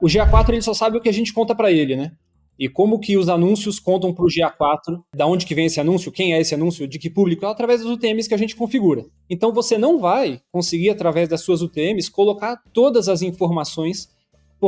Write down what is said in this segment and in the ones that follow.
O GA4 ele só sabe o que a gente conta para ele, né? E como que os anúncios contam para o GA4, da onde que vem esse anúncio, quem é esse anúncio, de que público, através das UTMs que a gente configura. Então você não vai conseguir, através das suas UTMs, colocar todas as informações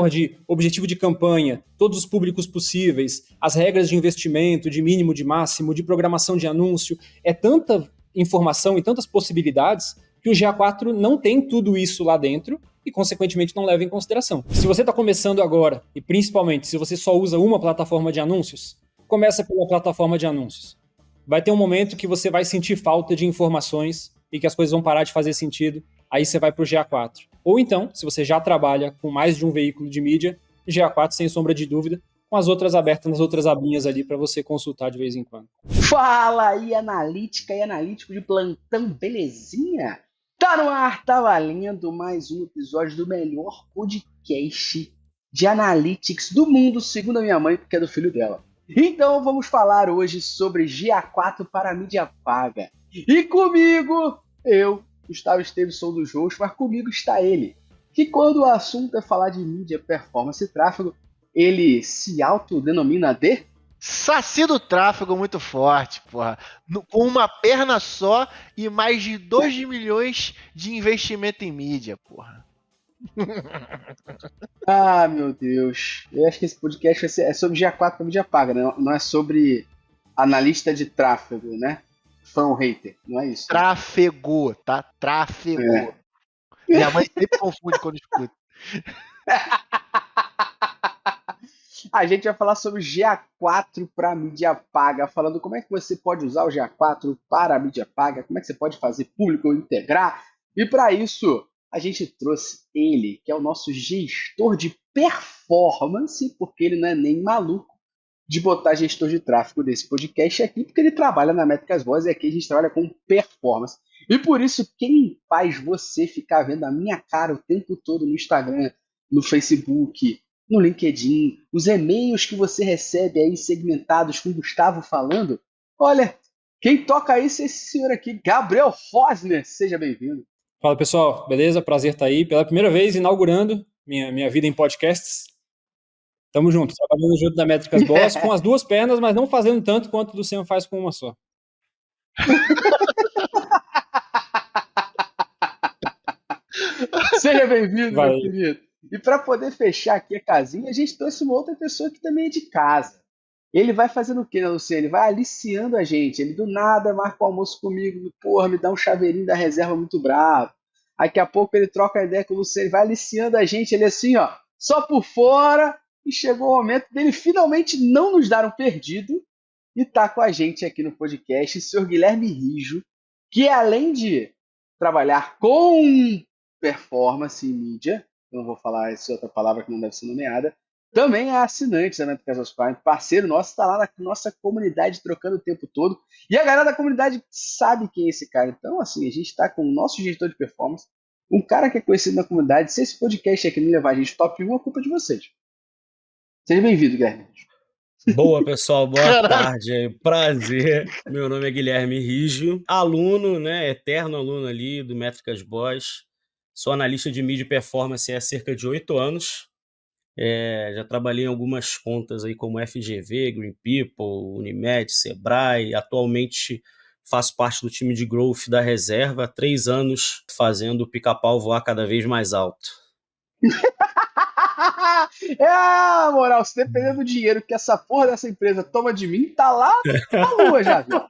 de objetivo de campanha, todos os públicos possíveis, as regras de investimento, de mínimo, de máximo, de programação de anúncio. É tanta informação e tantas possibilidades que o GA4 não tem tudo isso lá dentro e, consequentemente, não leva em consideração. Se você está começando agora, e principalmente se você só usa uma plataforma de anúncios, começa pela plataforma de anúncios. Vai ter um momento que você vai sentir falta de informações e que as coisas vão parar de fazer sentido, aí você vai para o GA4. Ou então, se você já trabalha com mais de um veículo de mídia, GA4 sem sombra de dúvida, com as outras abertas nas outras abinhas ali para você consultar de vez em quando. Fala aí, analítica e analítico de plantão, belezinha? Tá no ar, tá valendo mais um episódio do melhor podcast de analytics do mundo, segundo a minha mãe, porque é do filho dela. Então vamos falar hoje sobre GA4 para mídia paga. E comigo, eu, Gustavo Esteves, sou dos hosts, mas comigo está ele, que quando o assunto é falar de mídia, performance e tráfego, ele se autodenomina de Saci do tráfego muito forte, porra. Com uma perna só e mais de 2 milhões de investimento em mídia, porra. Ah, meu Deus. Eu acho que esse podcast é sobre GA4 para mídia paga, né? Não é sobre analista de tráfego, né? Fã ou hater, não é isso? Tráfego, tá? Tráfego. É. Minha mãe sempre confunde quando escuta. A gente vai falar sobre GA4 para mídia paga, falando como é que você pode usar o GA4 para a mídia paga, como é que você pode fazer público ou integrar. E para isso, a gente trouxe ele, que é o nosso gestor de performance, porque ele não é nem maluco de botar gestor de tráfego desse podcast aqui, porque ele trabalha na Métricas Boas e aqui a gente trabalha com performance. E por isso, quem faz você ficar vendo a minha cara o tempo todo no Instagram, no Facebook, no LinkedIn, os e-mails que você recebe aí segmentados com o Gustavo falando, olha, quem toca isso é esse senhor aqui, Gabriel Fosner. Seja bem-vindo. Fala, pessoal. Beleza? Prazer estar aí. Pela primeira vez, inaugurando minha vida em podcasts. Tamo junto, trabalhando junto da Métricas Boas, com as duas pernas, mas não fazendo tanto quanto o Luciano faz com uma só. Seja bem-vindo, meu querido. E para poder fechar aqui a casinha, a gente trouxe uma outra pessoa que também é de casa. Ele vai fazendo o quê, né, Luciano? Ele vai aliciando a gente. Ele do nada marca o almoço comigo, porra, me dá um chaveirinho da reserva muito bravo. Daqui a pouco ele troca a ideia com o Luciano, ele vai aliciando a gente. Ele assim, ó, só por fora. E chegou o momento dele finalmente não nos dar um perdido e tá com a gente aqui no podcast, o senhor Guilherme Rijo, que além de trabalhar com performance e mídia, eu não vou falar essa outra palavra que não deve ser nomeada, também é assinante da Métricas Prime, parceiro nosso, está lá na nossa comunidade trocando o tempo todo. E a galera da comunidade sabe quem é esse cara. Então, assim, a gente está com o nosso gestor de performance, um cara que é conhecido na comunidade. Se esse podcast aqui não levar a gente top 1, é culpa de vocês. Seja bem-vindo, Guilherme. Boa, pessoal, boa tarde, prazer. Meu nome é Guilherme Rijo, aluno, né, eterno aluno ali do Métricas Boas. Sou analista de mídia e performance há cerca de 8 anos. Já trabalhei em algumas contas aí como FGV, Green People, Unimed, Sebrae. Atualmente faço parte do time de growth da reserva há 3 anos, fazendo o pica-pau voar cada vez mais alto. Moral, se dependendo do dinheiro que essa porra dessa empresa toma de mim, tá lá na lua já, viu?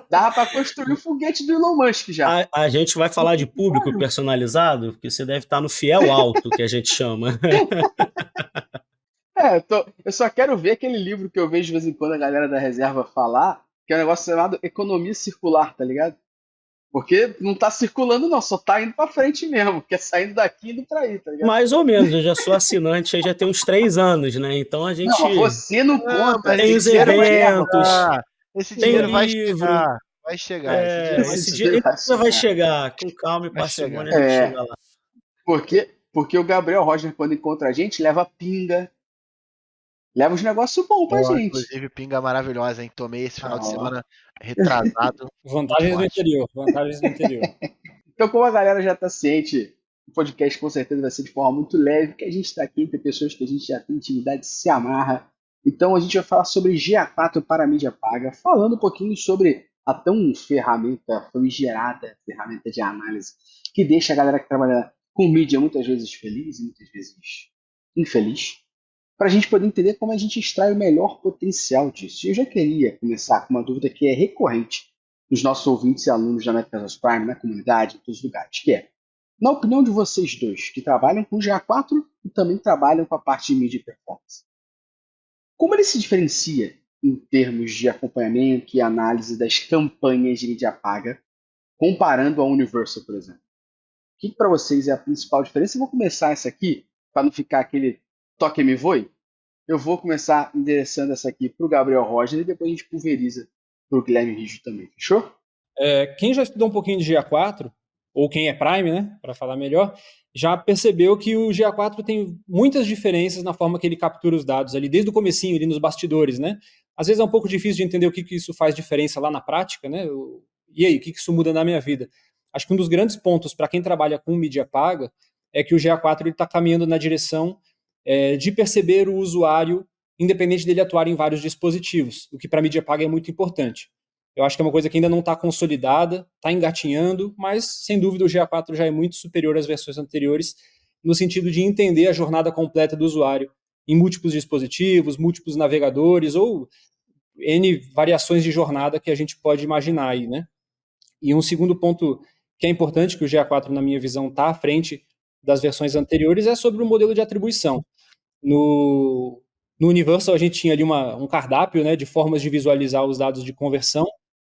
Dava pra construir o foguete do Elon Musk já. A gente vai falar de público personalizado, porque você deve estar no fiel alto, que a gente chama. Eu só quero ver aquele livro que eu vejo de vez em quando a galera da reserva falar, que é um negócio chamado economia circular, tá ligado? Porque não tá circulando não, só tá indo pra frente mesmo, que é saindo daqui e indo pra aí, tá ligado? Mais ou menos, eu já sou assinante aí já tem uns 3 anos, né? Então a gente... Não, você não conta. Tem os eventos, esse dinheiro vai chegar. Vai chegar. Esse dinheiro vai chegar. Com calma e parcimônia a gente chega lá. Porque o Gabriel Roger, quando encontra a gente, leva pinga. Leva uns negócios bons pra gente. Inclusive, pinga maravilhosa, hein? Tomei esse final de semana retrasado. Vantagens do interior. Então, como a galera já tá ciente O podcast com certeza vai ser de forma muito leve, porque a gente está aqui entre pessoas que a gente já tem intimidade, se amarra. Então a gente vai falar sobre GA4 para a mídia paga, falando um pouquinho sobre a tão ferramenta famigerada, ferramenta de análise, que deixa a galera que trabalha com mídia muitas vezes feliz e muitas vezes infeliz, para a gente poder entender como a gente extrai o melhor potencial disso. E eu já queria começar com uma dúvida que é recorrente dos nossos ouvintes e alunos da Métricas Prime, na comunidade, em todos os lugares, que é, na opinião de vocês dois, que trabalham com GA4 e também trabalham com a parte de mídia e performance, como ele se diferencia em termos de acompanhamento e análise das campanhas de mídia paga, comparando a Universal, por exemplo? O que para vocês é a principal diferença? Eu vou começar essa aqui, para não ficar aquele toque me voe. Eu vou começar endereçando essa aqui para o Gabriel Roger e depois a gente pulveriza para o Guilherme Rijo também, fechou? Quem já estudou um pouquinho de GA4, ou quem é Prime, né, para falar melhor, já percebeu que o GA4 tem muitas diferenças na forma que ele captura os dados ali, desde o comecinho, ali nos bastidores, né? Às vezes é um pouco difícil de entender o que isso faz diferença lá na prática, né? E aí, o que isso muda na minha vida? Acho que um dos grandes pontos para quem trabalha com mídia paga é que o GA4 está caminhando na direção de perceber o usuário, independente dele atuar em vários dispositivos, o que para mídia paga é muito importante. Eu acho que é uma coisa que ainda não está consolidada, está engatinhando, mas sem dúvida o GA4 já é muito superior às versões anteriores, no sentido de entender a jornada completa do usuário em múltiplos dispositivos, múltiplos navegadores ou N variações de jornada que a gente pode imaginar aí, né? E um segundo ponto que é importante, que o GA4, na minha visão, está à frente das versões anteriores, é sobre o modelo de atribuição. No Universal, a gente tinha ali um cardápio, né, de formas de visualizar os dados de conversão,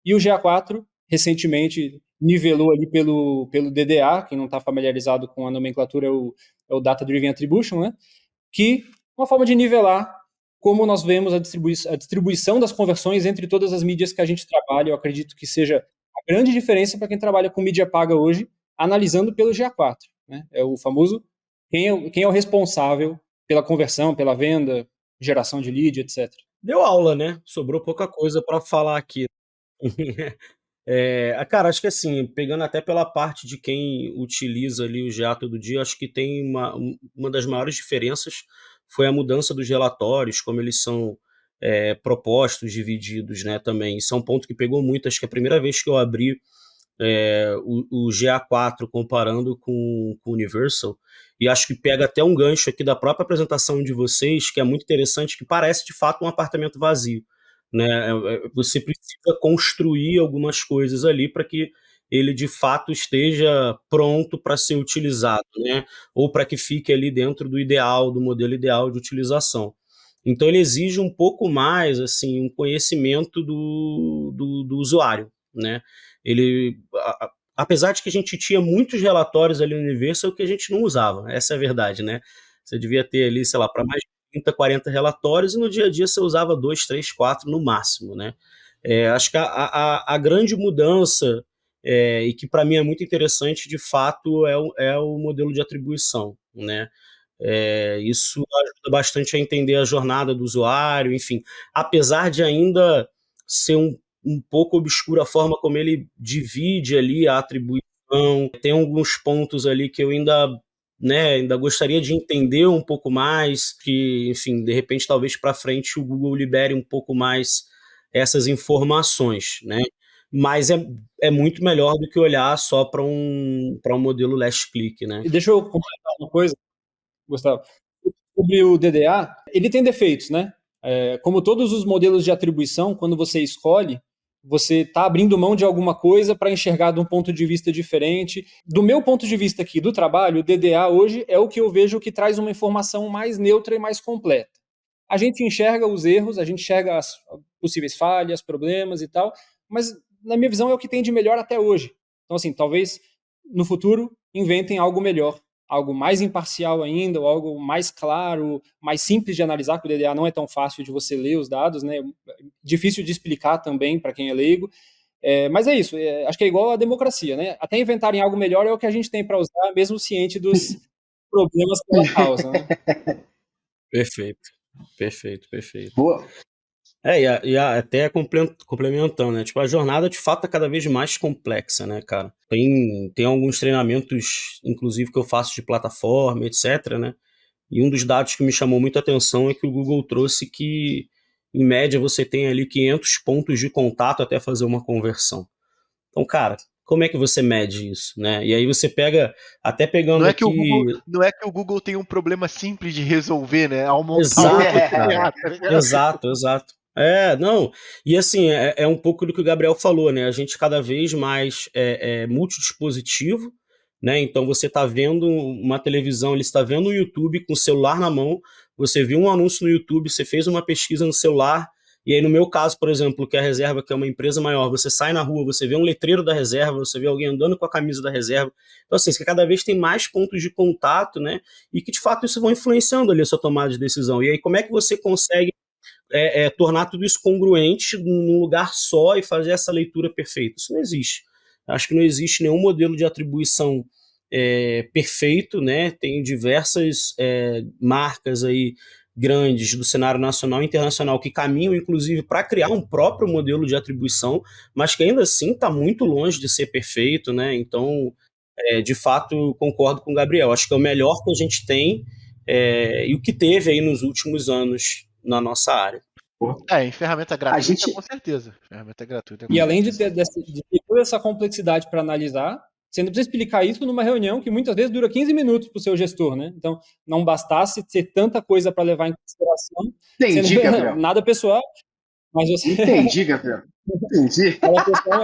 e o GA4, recentemente, nivelou ali pelo DDA, quem não está familiarizado com a nomenclatura é o Data Driven Attribution, né, que é uma forma de nivelar como nós vemos a distribuição das conversões entre todas as mídias que a gente trabalha. Eu acredito que seja a grande diferença para quem trabalha com mídia paga hoje, analisando pelo GA4. Né? É o famoso quem é o responsável pela conversão, pela venda, geração de lead, etc. Deu aula, né? Sobrou pouca coisa para falar aqui. Cara, acho que assim, pegando até pela parte de quem utiliza ali o GA todo dia, acho que tem uma das maiores diferenças foi a mudança dos relatórios, como eles são propostos, divididos, né, também. Isso é um ponto que pegou muito, acho que é a primeira vez que eu abri o GA4 comparando com o Universal, e acho que pega até um gancho aqui da própria apresentação de vocês, que é muito interessante, que parece de fato um apartamento vazio. Né? Você precisa construir algumas coisas ali para que ele de fato esteja pronto para ser utilizado, né? Ou para que fique ali dentro do ideal, do modelo ideal de utilização. Então ele exige um pouco mais, assim, um conhecimento do usuário, né? Ele, apesar de que a gente tinha muitos relatórios ali no Universal que a gente não usava, essa é a verdade, né? Você devia ter ali, sei lá, para mais 30, 40 relatórios e no dia a dia você usava 2, 3, 4 no máximo, né? Acho que a grande mudança, e que para mim é muito interessante, de fato, é o modelo de atribuição, né? Isso ajuda bastante a entender a jornada do usuário, enfim, apesar de ainda ser um pouco obscura a forma como ele divide ali a atribuição, tem alguns pontos ali que eu ainda gostaria de entender um pouco mais, que, enfim, de repente, talvez para frente o Google libere um pouco mais essas informações, né? Mas é muito melhor do que olhar só para um modelo last click, né? E deixa eu completar uma coisa, Gustavo. Sobre o DDA, ele tem defeitos, né? Como todos os modelos de atribuição, quando você escolhe, você está abrindo mão de alguma coisa para enxergar de um ponto de vista diferente. Do meu ponto de vista aqui do trabalho, o DDA hoje é o que eu vejo que traz uma informação mais neutra e mais completa. A gente enxerga os erros, a gente enxerga as possíveis falhas, problemas e tal, mas na minha visão é o que tem de melhor até hoje. Então, assim, talvez no futuro inventem algo melhor, algo mais imparcial ainda, ou algo mais claro, mais simples de analisar, porque o DDA não é tão fácil de você ler os dados, né? Difícil de explicar também para quem é leigo. Mas é isso, acho que é igual à democracia, né? Até inventarem algo melhor é o que a gente tem para usar, mesmo ciente dos problemas que ela causa, né? Perfeito, perfeito, perfeito. Boa. Até complementando, né? Tipo, a jornada de fato é cada vez mais complexa, né, cara? Tem alguns treinamentos, inclusive, que eu faço de plataforma, etc, né? E um dos dados que me chamou muita atenção é que o Google trouxe que, em média, você tem ali 500 pontos de contato até fazer uma conversão. Então, cara, como é que você mede isso, né? E aí você pega, até pegando Não é que o aqui... Google, não é que o Google tem um problema simples de resolver, né? Ao montar Exato, tá ligado? exato. Não, e assim, é um pouco do que o Gabriel falou, né? A gente cada vez mais é multidispositivo, né? Então você tá vendo uma televisão, ele está vendo o YouTube com o celular na mão, você viu um anúncio no YouTube, você fez uma pesquisa no celular, e aí no meu caso, por exemplo, que é a reserva, que é uma empresa maior, você sai na rua, você vê um letreiro da reserva, você vê alguém andando com a camisa da reserva. Então assim, você cada vez tem mais pontos de contato, né? E que de fato isso vai influenciando ali a sua tomada de decisão. E aí como é que você consegue tornar tudo isso congruente num lugar só e fazer essa leitura perfeita? Isso não existe. Acho que não existe nenhum modelo de atribuição perfeito, né? Tem diversas marcas aí grandes do cenário nacional e internacional que caminham, inclusive, para criar um próprio modelo de atribuição, mas que ainda assim está muito longe de ser perfeito, né? Então, de fato, concordo com o Gabriel. Acho que é o melhor que a gente tem e o que teve aí nos últimos anos na nossa área. Em ferramenta gratuita, com certeza. Ferramenta gratuita. E além de ter toda essa complexidade para analisar, você não precisa explicar isso numa reunião que muitas vezes dura 15 minutos para o seu gestor, né? Então, não bastasse ter tanta coisa para levar em consideração. Entendi, Gabriel. Nada pessoal, mas você... Entendi, Gabriel. Entendi.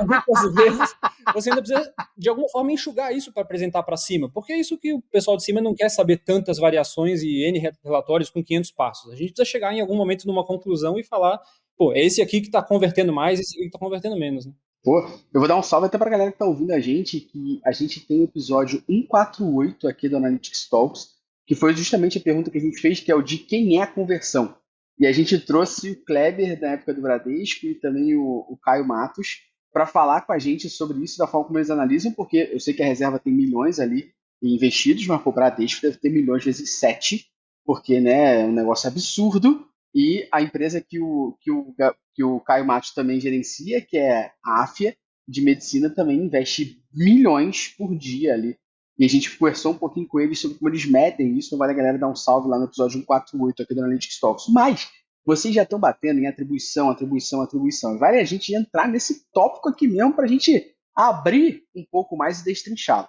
Muitas vezes você ainda precisa, de alguma forma, enxugar isso para apresentar para cima, porque é isso que o pessoal de cima não quer saber, tantas variações e N relatórios com 500 passos. A gente precisa chegar em algum momento numa conclusão e falar, pô, é esse aqui que está convertendo mais, esse aqui que está convertendo menos, né? Pô, eu vou dar um salve até pra galera que tá ouvindo a gente, que a gente tem o episódio 148 aqui do Analytics Talks, que foi justamente a pergunta que a gente fez, que é o de quem é a conversão. E a gente trouxe o Kleber, da época do Bradesco, e também o Caio Matos, para falar com a gente sobre isso, da forma como eles analisam, porque eu sei que a reserva tem milhões ali investidos, mas o Bradesco deve ter milhões vezes 7, porque né, é um negócio absurdo. E a empresa que o Caio Matos também gerencia, que é a AFIA, de medicina, também investe milhões por dia ali. E a gente conversou um pouquinho com eles sobre como eles medem isso. Então vale a galera dar um salve lá no episódio 148 aqui do Analytics Talks. Mas vocês já estão batendo em atribuição. E vale a gente entrar nesse tópico aqui mesmo para a gente abrir um pouco mais e destrinchá-lo.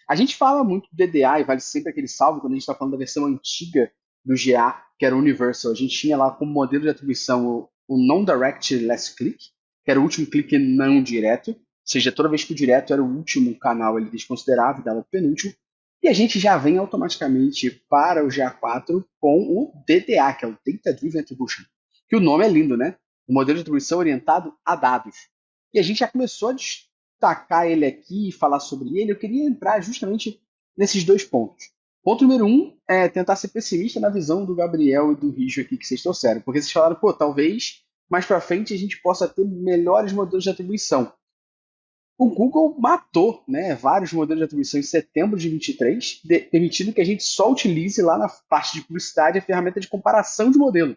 A gente fala muito do DDA e vale sempre aquele salve quando a gente está falando da versão antiga do GA, que era o Universal. A gente tinha lá como modelo de atribuição o Non-Direct Last Click, que era o último clique não direto. Ou seja, toda vez que o direto era o último canal, ele desconsiderava e dava o penúltimo. E a gente já vem automaticamente para o GA4 com o DDA, que é o Data Driven Attribution. Que o nome é lindo, né? O modelo de atribuição orientado a dados. E a gente já começou a destacar ele aqui e falar sobre ele. Eu queria entrar justamente nesses dois pontos. Ponto número 1 é tentar ser pessimista na visão do Gabriel e do Rijo aqui que vocês trouxeram. Porque vocês falaram, pô, talvez mais para frente a gente possa ter melhores modelos de atribuição. O Google matou, né, vários modelos de atribuição em setembro de 23, permitindo que a gente só utilize lá na parte de publicidade a ferramenta de comparação de modelo.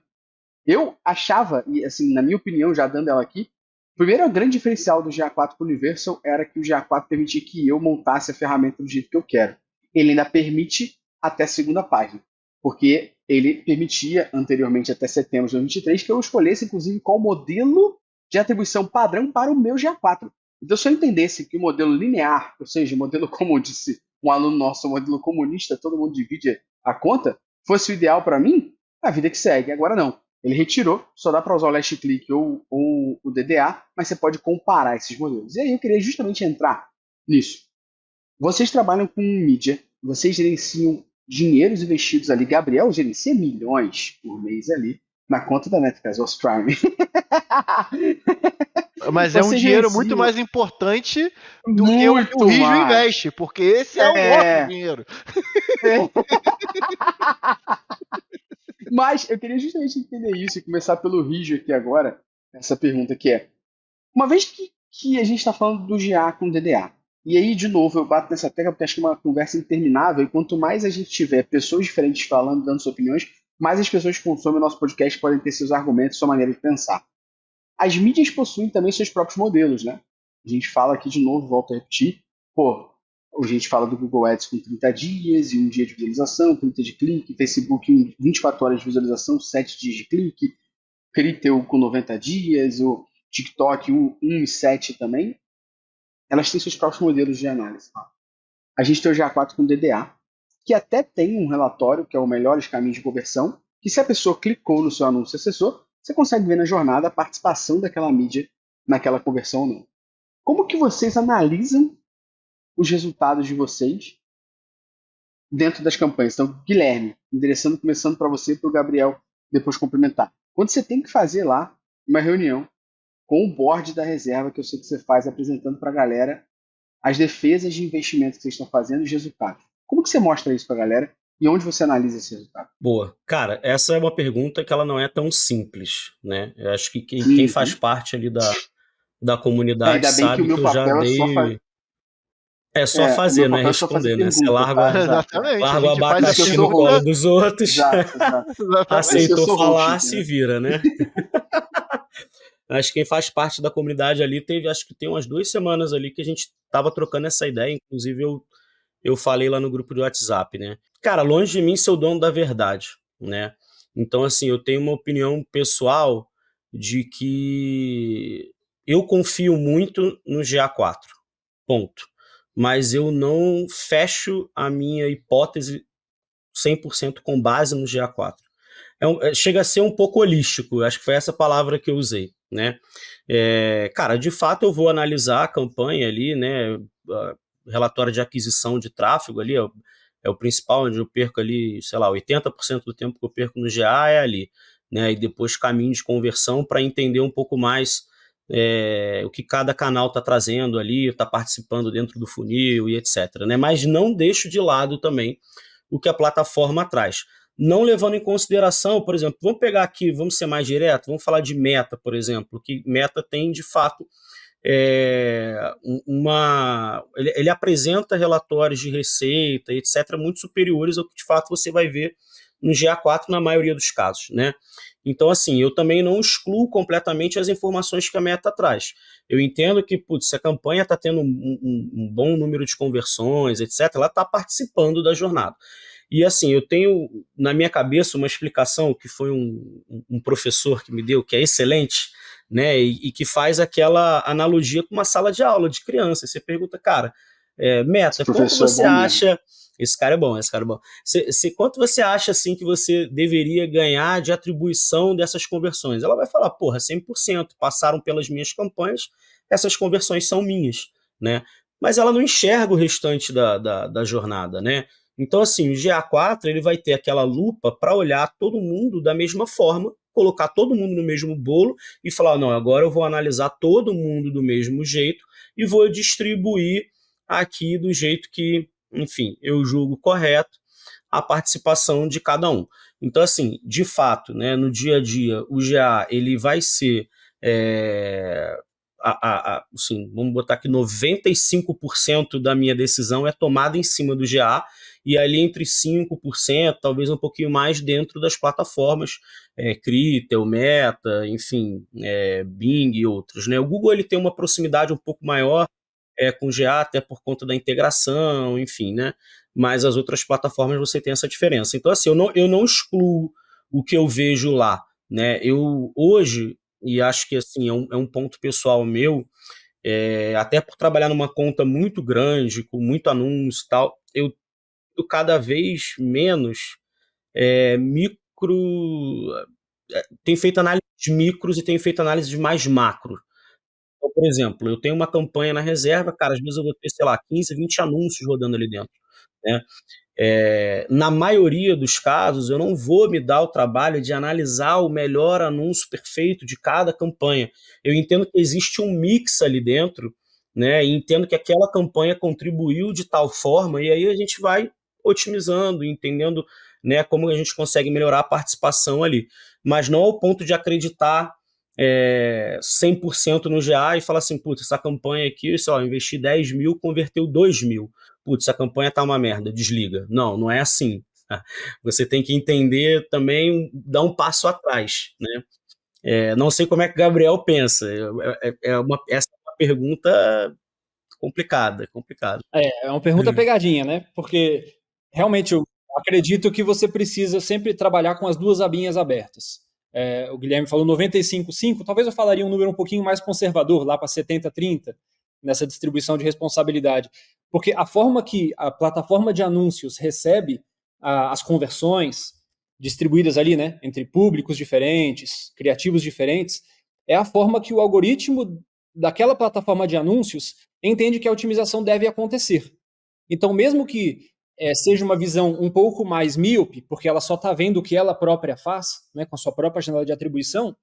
Eu achava, e assim, na minha opinião, já dando ela aqui, primeiro, o grande diferencial do GA4 para o Universal era que o GA4 permitia que eu montasse a ferramenta do jeito que eu quero. Ele ainda permite até a segunda página, porque ele permitia anteriormente até setembro de 2023 que eu escolhesse, inclusive, qual modelo de atribuição padrão para o meu GA4. Então, se eu entendesse que o modelo linear, ou seja, o modelo, como disse um aluno nosso, o modelo comunista, todo mundo divide a conta, fosse o ideal para mim, a vida que segue. Agora não. Ele retirou, só dá para usar o last click ou o DDA, mas você pode comparar esses modelos. E aí eu queria justamente entrar nisso. Vocês trabalham com mídia, vocês gerenciam dinheiros investidos ali. Gabriel gerencia milhões por mês ali na conta da Netflix, os Prime. Mas é um dinheiro muito mais importante do que o que o Rijo investe, porque esse é o outro dinheiro. Mas eu queria justamente entender isso e começar pelo Rijo aqui agora, essa pergunta que é, uma vez que a gente está falando do GA com DDA, e aí, de novo, eu bato nessa tecla porque acho que é uma conversa interminável, e quanto mais a gente tiver pessoas diferentes falando, dando suas opiniões, mais as pessoas que consomem o nosso podcast podem ter seus argumentos, sua maneira de pensar. As mídias possuem também seus próprios modelos, né? A gente fala aqui de novo, volto a repetir, pô, a gente fala do Google Ads com 30 dias e 1 dia de visualização, 30 de clique, Facebook 24 horas de visualização, 7 dias de clique, Criteo com 90 dias, o TikTok 1 e 7 também. Elas têm seus próprios modelos de análise. A gente tem o GA4 com DDA, que até tem um relatório, que é o melhores caminhos de conversão, que se a pessoa clicou no seu anúncio assessor, você consegue ver na jornada a participação daquela mídia naquela conversão ou não. Como que vocês analisam os resultados de vocês dentro das campanhas? Então, Guilherme, começando para você e para o Gabriel depois complementar. Quando você tem que fazer lá uma reunião com o board da reserva, que eu sei que você faz, apresentando para a galera as defesas de investimento que vocês estão fazendo e os resultados. Como que você mostra isso para a galera e onde você analisa esse resultado? Boa. Cara, essa é uma pergunta que ela não é tão simples, né? Eu acho que quem faz parte ali da comunidade Ainda bem que sabe o meu eu já papel dei... é só É só fazer, o não é meu papel é só fazer responder, né? Você pergunta, larga, tá? Exatamente. larga a o gente faz abacaxi aqui eu no sou colo host. dos outros, Exato. Exatamente. aceitou Eu sou falar, host, se entendeu? vira, né? Acho que quem faz parte da comunidade ali acho que tem umas 2 semanas ali que a gente tava trocando essa ideia, inclusive eu falei lá no grupo de WhatsApp, né? Cara, longe de mim ser o dono da verdade, né? Então, assim, eu tenho uma opinião pessoal de que eu confio muito no GA4, ponto. Mas eu não fecho a minha hipótese 100% com base no GA4. Chega a ser um pouco holístico, acho que foi essa palavra que eu usei, né? Cara, de fato eu vou analisar a campanha ali, né? Relatório de aquisição de tráfego ali, é o principal, onde eu perco ali, sei lá, 80% do tempo que eu perco no GA é ali, né? E depois caminho de conversão para entender um pouco mais o que cada canal está trazendo ali, está participando dentro do funil e etc, né? Mas não deixo de lado também o que a plataforma traz. Não levando em consideração, por exemplo, vamos pegar aqui, vamos ser mais direto, vamos falar de Meta, por exemplo, que Meta tem, de fato, ele apresenta relatórios de receita, etc., muito superiores ao que, de fato, você vai ver no GA4 na maioria dos casos, né? Então, assim, eu também não excluo completamente as informações que a Meta traz. Eu entendo que, se a campanha está tendo um bom número de conversões, etc., ela está participando da jornada. E assim, eu tenho na minha cabeça uma explicação que foi um professor que me deu, que é excelente, né? E que faz aquela analogia com uma sala de aula de criança. Você pergunta, cara, Meta, quanto você acha... Esse cara é bom. Quanto você acha assim que você deveria ganhar de atribuição dessas conversões? Ela vai falar, porra, 100%, passaram pelas minhas campanhas, essas conversões são minhas, né? Mas ela não enxerga o restante da jornada, né? Então, assim, o GA4 ele vai ter aquela lupa para olhar todo mundo da mesma forma, colocar todo mundo no mesmo bolo e falar, não, agora eu vou analisar todo mundo do mesmo jeito e vou distribuir aqui do jeito que, enfim, eu julgo correto a participação de cada um. Então, assim, de fato, né, no dia a dia, o GA ele vai ser... assim, vamos botar aqui 95% da minha decisão é tomada em cima do GA e ali entre 5%, talvez um pouquinho mais dentro das plataformas, Criteo, Meta, enfim, Bing e outros, né? O Google ele tem uma proximidade um pouco maior com o GA, até por conta da integração, enfim, né? Mas as outras plataformas você tem essa diferença. Então, assim, eu não excluo o que eu vejo lá, né? Eu hoje, e acho que assim, é um ponto pessoal meu, até por trabalhar numa conta muito grande, com muito anúncio e tal, eu cada vez menos tenho feito análises micros e tenho feito análises mais macro. Então, por exemplo, eu tenho uma campanha na reserva, cara, às vezes eu vou ter, sei lá, 15, 20 anúncios rodando ali dentro, né? Na maioria dos casos, eu não vou me dar o trabalho de analisar o melhor anúncio perfeito de cada campanha. Eu entendo que existe um mix ali dentro, né? E entendo que aquela campanha contribuiu de tal forma, e aí a gente vai otimizando, entendendo, né, como a gente consegue melhorar a participação ali. Mas não ao ponto de acreditar 100% no GA e falar assim, putz, essa campanha aqui, sei lá, investi 10 mil, converteu 2 mil. Putz, a campanha tá uma merda, desliga. Não é assim. Você tem que entender também, dar um passo atrás, né? Não sei como é que o Gabriel pensa. Essa é uma pergunta complicada. É uma pergunta pegadinha, né? Porque realmente eu acredito que você precisa sempre trabalhar com as duas abinhas abertas. O Guilherme falou 95/5, talvez eu falaria um número um pouquinho mais conservador, lá para 70/30, nessa distribuição de responsabilidade. Porque a forma que a plataforma de anúncios recebe as conversões distribuídas ali, né, entre públicos diferentes, criativos diferentes, é a forma que o algoritmo daquela plataforma de anúncios entende que a otimização deve acontecer. Então, mesmo que seja uma visão um pouco mais míope, porque ela só está vendo o que ela própria faz, né, com a sua própria janela de atribuição,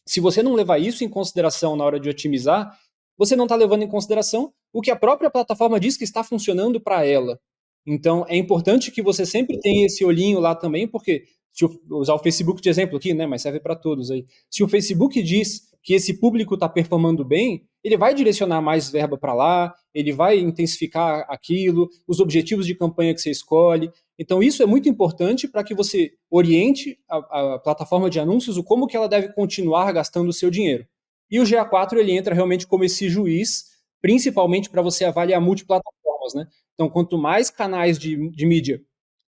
se você não levar isso em consideração na hora de otimizar, você não está levando em consideração o que a própria plataforma diz que está funcionando para ela. Então, é importante que você sempre tenha esse olhinho lá também, porque, se eu usar o Facebook de exemplo aqui, né, mas serve para todos aí. Se o Facebook diz que esse público está performando bem, ele vai direcionar mais verba para lá, ele vai intensificar aquilo, os objetivos de campanha que você escolhe. Então, isso é muito importante para que você oriente a plataforma de anúncios o como que ela deve continuar gastando o seu dinheiro. E o GA4 ele entra realmente como esse juiz, principalmente para você avaliar multiplataformas, né? Então, quanto mais canais de mídia,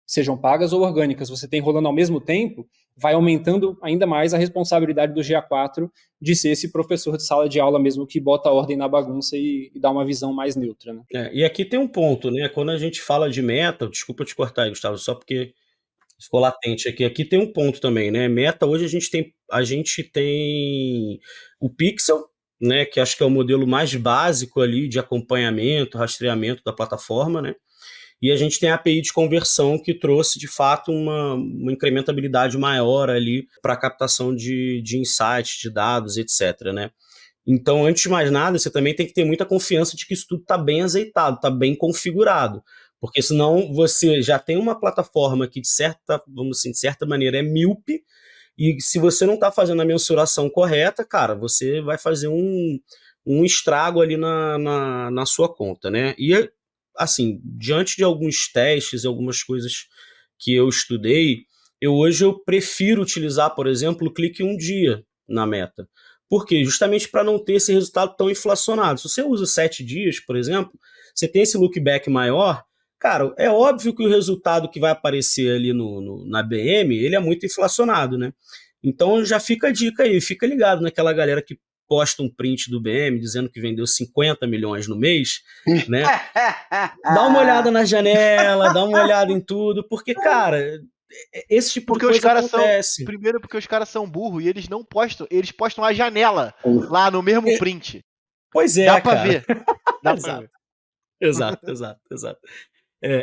sejam pagas ou orgânicas, você tem rolando ao mesmo tempo, vai aumentando ainda mais a responsabilidade do GA4 de ser esse professor de sala de aula mesmo que bota ordem na bagunça e dá uma visão mais neutra, né? E aqui tem um ponto, né? Quando a gente fala de meta, desculpa te cortar aí, Gustavo, só porque ficou latente aqui. Aqui tem um ponto também, né? Meta, hoje a gente tem o Pixel, né? Que acho que é o modelo mais básico ali de acompanhamento, rastreamento da plataforma, né? E a gente tem a API de conversão que trouxe, de fato, uma incrementabilidade maior ali para a captação de insights, de dados, etc., né? Então, antes de mais nada, você também tem que ter muita confiança de que isso tudo está bem azeitado, está bem configurado. Porque senão você já tem uma plataforma que, de certa maneira, é míope, e se você não está fazendo a mensuração correta, cara, você vai fazer um estrago ali na sua conta, né? E, assim, diante de alguns testes, algumas coisas que eu estudei, hoje eu prefiro utilizar, por exemplo, o clique um dia na meta. Por quê? Justamente para não ter esse resultado tão inflacionado. Se você usa 7 dias, por exemplo, você tem esse lookback maior, cara, é óbvio que o resultado que vai aparecer ali na BM, ele é muito inflacionado, né? Então já fica a dica aí, fica ligado naquela galera que posta um print do BM dizendo que vendeu 50 milhões no mês, né? Dá uma olhada na janela, dá uma olhada em tudo, porque, cara, esse tipo de coisa acontece. Primeiro porque os caras são burros e eles não postam, eles postam a janela lá no mesmo print. Pois é, Dá pra cara. ver. Dá Exato. pra ver. Exato.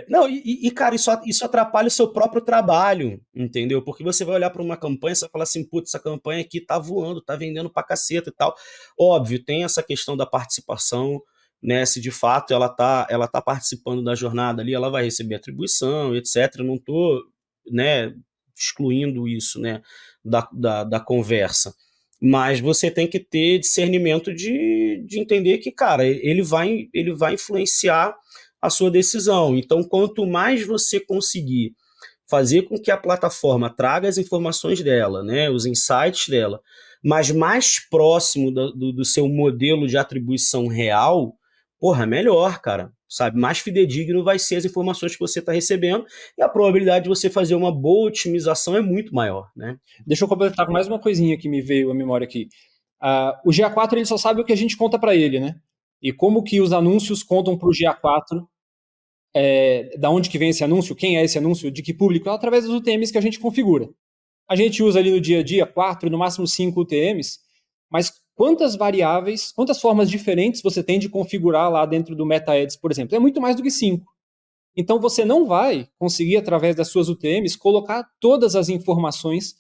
Não, cara, isso atrapalha o seu próprio trabalho, entendeu? Porque você vai olhar para uma campanha e você vai falar assim, putz, essa campanha aqui tá voando, tá vendendo pra caceta e tal. Óbvio, tem essa questão da participação, né? Se de fato ela tá participando da jornada ali, ela vai receber atribuição, etc. Eu não tô, né, excluindo isso, né, da conversa. Mas você tem que ter discernimento de entender que, cara, ele vai influenciar a sua decisão. Então, quanto mais você conseguir fazer com que a plataforma traga as informações dela, né, os insights dela, mas mais próximo do seu modelo de atribuição real, porra, melhor, cara. Sabe? Mais fidedigno vai ser as informações que você está recebendo e a probabilidade de você fazer uma boa otimização é muito maior, né? Deixa eu completar com mais uma coisinha que me veio à memória aqui. O GA4 ele só sabe o que a gente conta para ele, né? E como que os anúncios contam para o GA4, da onde que vem esse anúncio, quem é esse anúncio, de que público, através dos UTMs que a gente configura. A gente usa ali no dia a dia 4, no máximo 5 UTMs, mas quantas variáveis, quantas formas diferentes você tem de configurar lá dentro do MetaAds, por exemplo? É muito mais do que 5. Então você não vai conseguir, através das suas UTMs, colocar todas as informações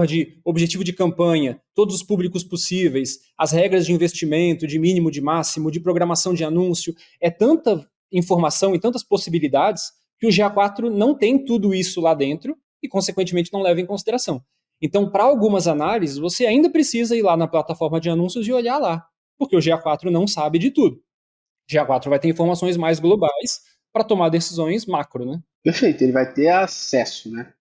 de objetivo de campanha, todos os públicos possíveis, as regras de investimento, de mínimo, de máximo, de programação de anúncio. É tanta informação e tantas possibilidades que o GA4 não tem tudo isso lá dentro e, consequentemente, não leva em consideração. Então, para algumas análises, você ainda precisa ir lá na plataforma de anúncios e olhar lá, porque o GA4 não sabe de tudo. O GA4 vai ter informações mais globais para tomar decisões macro, né? Perfeito, ele vai ter acesso, né?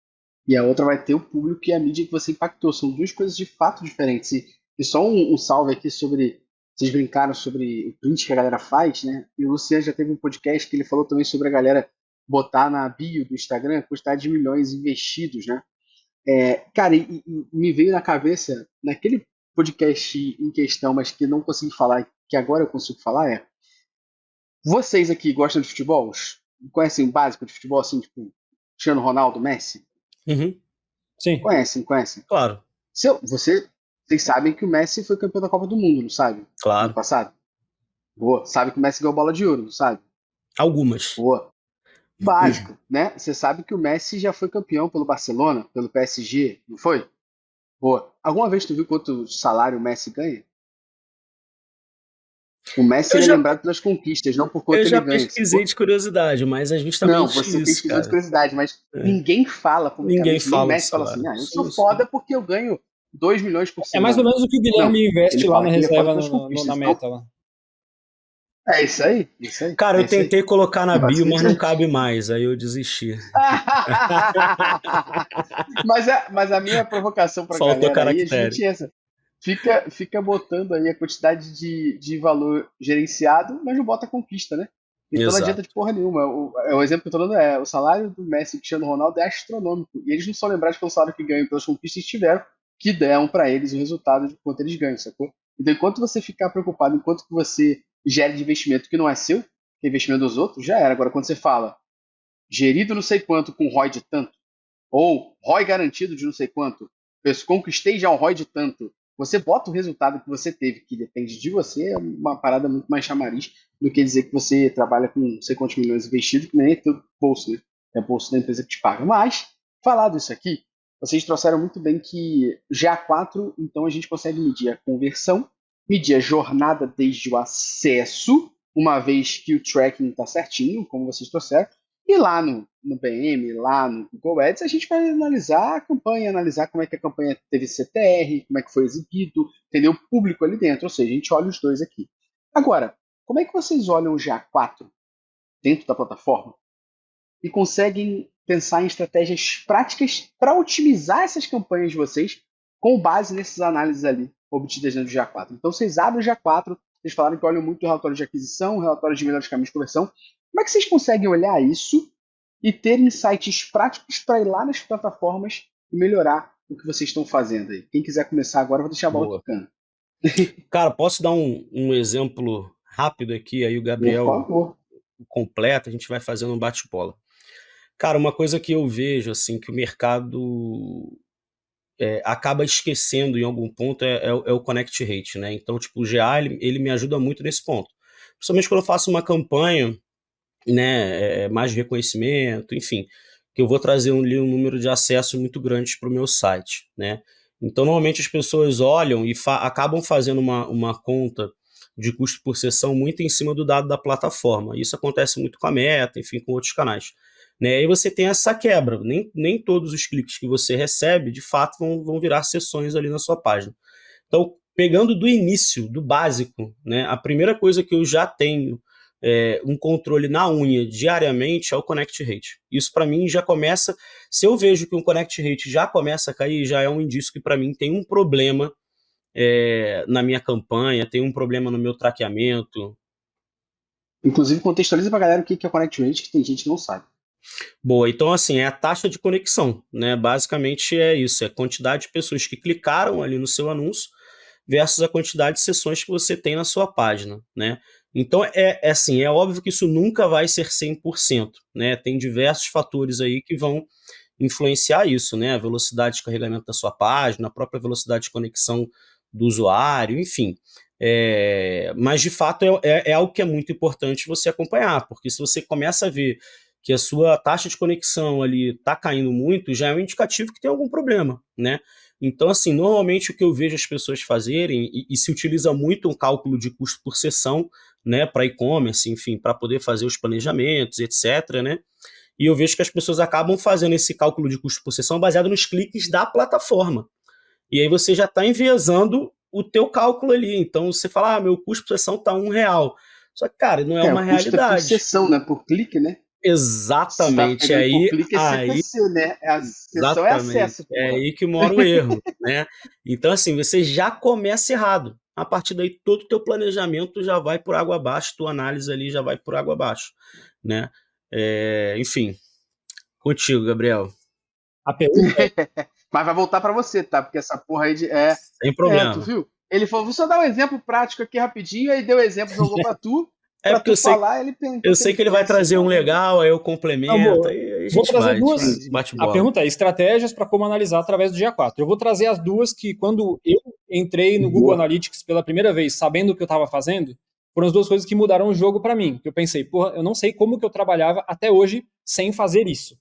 E a outra vai ter o público e a mídia que você impactou. São duas coisas de fato diferentes. E só um salve aqui sobre. Vocês brincaram sobre o print que a galera faz, né? E o Luciano já teve um podcast que ele falou também sobre a galera botar na bio do Instagram a quantidade de milhões investidos, né? Cara, e me veio na cabeça, naquele podcast em questão, mas que não consegui falar, que agora eu consigo falar, vocês aqui gostam de futebol? Conhecem o básico de futebol, assim, tipo, Cristiano Ronaldo, Messi? Uhum, Sim. Conhecem. claro, Vocês sabem que o Messi foi campeão da Copa do Mundo, não sabe? Ano claro. passado? Boa. Sabe que o Messi ganhou bola de ouro, não sabe? Algumas. Boa. Básico, né? Você sabe que o Messi já foi campeão pelo Barcelona, pelo PSG, não foi? Boa. Alguma vez tu viu quanto salário o Messi ganha? O Messi Eu ele é já, lembrado pelas conquistas, não por eu quanto ele já ganha. pesquisei de curiosidade, mas é Não, justamente você isso, pesquisou de cara. curiosidade, mas É. ninguém fala Ninguém publicamente, nem fala do Messi fala assim, salário. eu sou Sim, sim. foda porque eu ganho 2 milhões por É mais ou semana. menos o que o Não, Guilherme ele investe lá fala na que ele é foda reserva pelas conquistas. na Então, meta lá. é isso aí, isso aí. Cara, É eu isso aí. tentei colocar na É bio, mas não basicamente cabe mais, aí eu desisti. mas a minha provocação pra Faltou galera aí é caractere. justamente essa. Fica botando aí a quantidade de valor gerenciado, mas não bota conquista, né? Então não adianta Exato. de porra nenhuma. O exemplo que eu tô dando o salário do Messi e Cristiano Ronaldo é astronômico. E eles não são lembrados pelo salário que ganham pelas conquistas que tiveram, que deram pra eles o resultado de quanto eles ganham, sacou? Então enquanto você ficar preocupado, enquanto que você gera de investimento que não é seu, que é investimento dos outros, já era. Agora quando você fala gerido não sei quanto com ROI de tanto, ou ROI garantido de não sei quanto, conquistei já um ROI de tanto, você bota o resultado que você teve, que depende de você, é uma parada muito mais chamariz do que dizer que você trabalha com não sei quantos milhões investidos, que nem é teu bolso, né? É o bolso da empresa que te paga. Mas, falado isso aqui, vocês trouxeram muito bem que GA4, então a gente consegue medir a conversão, medir a jornada desde o acesso, uma vez que o tracking está certinho, como vocês trouxeram, e lá no BM, lá no Google Ads, a gente vai analisar a campanha, analisar como é que a campanha teve CTR, como é que foi exibido, entendeu? O público ali dentro, ou seja, a gente olha os dois aqui. Agora, como é que vocês olham o GA4 dentro da plataforma e conseguem pensar em estratégias práticas para otimizar essas campanhas de vocês com base nessas análises ali obtidas dentro do GA4? Então, vocês abrem o GA4, vocês falaram que olham muito o relatório de aquisição, o relatório de melhores caminhos de conversão. Como é que vocês conseguem olhar isso e ter insights práticos para ir lá nas plataformas e melhorar o que vocês estão fazendo aí? Quem quiser começar agora, eu vou deixar a bola Boa. tocando. Cara, posso dar um exemplo rápido aqui, aí o Por Gabriel favor. completa, a gente vai fazendo um bate-bola. Cara, uma coisa que eu vejo, assim, que o mercado acaba esquecendo em algum ponto é o connect rate, né? Então, tipo, o GA, ele me ajuda muito nesse ponto. Principalmente quando eu faço uma campanha, né, mais de reconhecimento, enfim, que eu vou trazer um número de acessos muito grande para o meu site, né? Então, normalmente as pessoas olham e acabam fazendo uma conta de custo por sessão muito em cima do dado da plataforma. Isso acontece muito com a Meta, enfim, com outros canais. Né? E você tem essa quebra. Nem todos os cliques que você recebe, de fato, vão virar sessões ali na sua página. Então, pegando do início, do básico, né, a primeira coisa que eu já tenho um controle na unha diariamente é o connect rate. Isso para mim já começa, se eu vejo que um connect rate já começa a cair, já é um indício que para mim tem um problema na minha campanha, tem um problema no meu traqueamento. Inclusive, contextualiza pra galera o que é Connect Rate, que tem gente que não sabe. Boa, então assim, é a taxa de conexão, né? Basicamente é isso, é a quantidade de pessoas que clicaram ali no seu anúncio versus a quantidade de sessões que você tem na sua página, né? Então assim, é óbvio que isso nunca vai ser 100%, né? Tem diversos fatores aí que vão influenciar isso, né? A velocidade de carregamento da sua página, a própria velocidade de conexão do usuário, enfim. Mas de fato é algo que é muito importante você acompanhar, porque se você começa a ver que a sua taxa de conexão ali está caindo muito, já é um indicativo que tem algum problema, né? Então, assim, normalmente o que eu vejo as pessoas fazerem, e se utiliza muito um cálculo de custo por sessão, né, para e-commerce, enfim, para poder fazer os planejamentos, etc., né? E eu vejo que as pessoas acabam fazendo esse cálculo de custo por sessão baseado nos cliques da plataforma. E aí você já está enviesando o teu cálculo ali. Então você fala, meu custo por sessão está R$1. Só que, cara, não é uma O custo é por realidade. sessão, né? Por clique, né? Tá Exatamente, pegando por aí clique é aí CPC, né? A sessão é exatamente, acesso, é porra. aí que mora o erro, né. Então, assim, você já começa errado. A partir daí, todo o teu planejamento já vai por água abaixo, tua análise ali já vai por água abaixo, né. Enfim, contigo, Gabriel. A pergunta é, Mas vai voltar pra você, tá? Porque essa porra aí de. Sem Tu problema. viu? Ele falou, vou só dar um exemplo prático aqui rapidinho, aí deu exemplo, jogou É pra porque tu falar, ele eu enquanto sei ele que ele vai pensa. trazer um Então, legal, aí eu não, complemento, aí a vou gente trazer vai, a gente duas. entendi. bate A bola. pergunta é estratégias para como analisar através do GA4. Eu vou trazer as duas que, quando eu entrei no Google Boa. Analytics pela primeira vez, sabendo o que eu estava fazendo, foram as duas coisas que mudaram o jogo para mim. Que eu pensei, porra, eu não sei como que eu trabalhava até hoje sem fazer isso.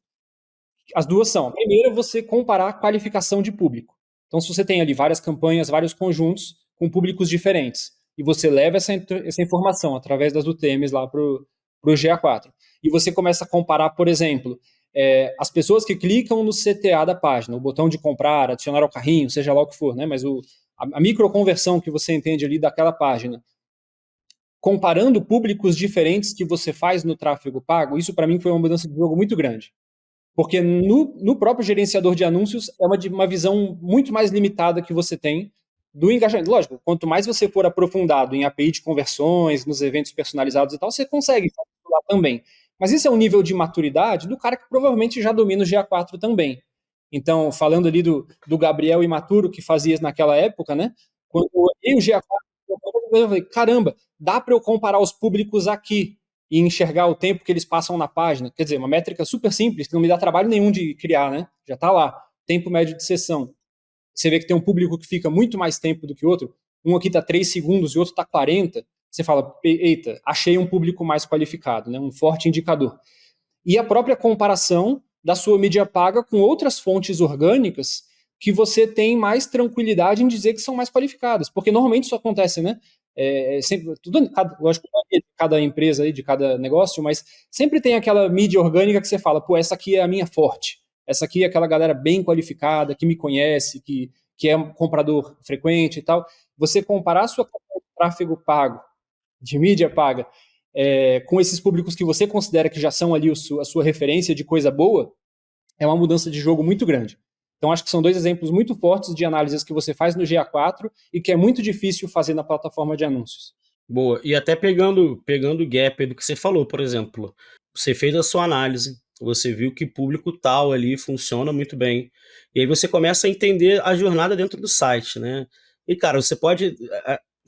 As duas são: a primeira, você comparar a qualificação de público. Então, se você tem ali várias campanhas, vários conjuntos com públicos diferentes, e você leva essa informação através das UTMs lá para o GA4, e você começa a comparar, por exemplo, as pessoas que clicam no CTA da página, o botão de comprar, adicionar ao carrinho, seja lá o que for, né? Mas a microconversão que você entende ali daquela página, comparando públicos diferentes que você faz no tráfego pago, isso para mim foi uma mudança de jogo muito grande. Porque no próprio gerenciador de anúncios é uma visão muito mais limitada que você tem do engajamento. Lógico, quanto mais você for aprofundado em API de conversões, nos eventos personalizados e tal, você consegue lá também. Mas isso é um nível de maturidade do cara que provavelmente já domina o GA4 também. Então, falando ali do Gabriel imaturo que fazia isso naquela época, né? Quando eu olhei o GA4, eu falei, caramba, dá para eu comparar os públicos aqui e enxergar o tempo que eles passam na página. Quer dizer, uma métrica super simples, que não me dá trabalho nenhum de criar, né? Já está lá. Tempo médio de sessão. Você vê que tem um público que fica muito mais tempo do que o outro. Um aqui está 3 segundos e o outro está 40. Você fala, eita, achei um público mais qualificado, né? Um forte indicador. E a própria comparação da sua mídia paga com outras fontes orgânicas que você tem mais tranquilidade em dizer que são mais qualificadas. Porque normalmente isso acontece, né? Sempre, tudo, lógico, de cada empresa aí, de cada negócio, mas sempre tem aquela mídia orgânica que você fala, pô, essa aqui é a minha forte. Essa aqui é aquela galera bem qualificada, que me conhece, que é um comprador frequente e tal. Você comparar a sua campanha de tráfego pago, de mídia paga, com esses públicos que você considera que já são ali a sua referência de coisa boa, é uma mudança de jogo muito grande. Então, acho que são dois exemplos muito fortes de análises que você faz no GA4 e que é muito difícil fazer na plataforma de anúncios. Boa. E até pegando o gap do que você falou, por exemplo, você fez a sua análise, você viu que público tal ali funciona muito bem. E aí você começa a entender a jornada dentro do site, né? E, cara, você pode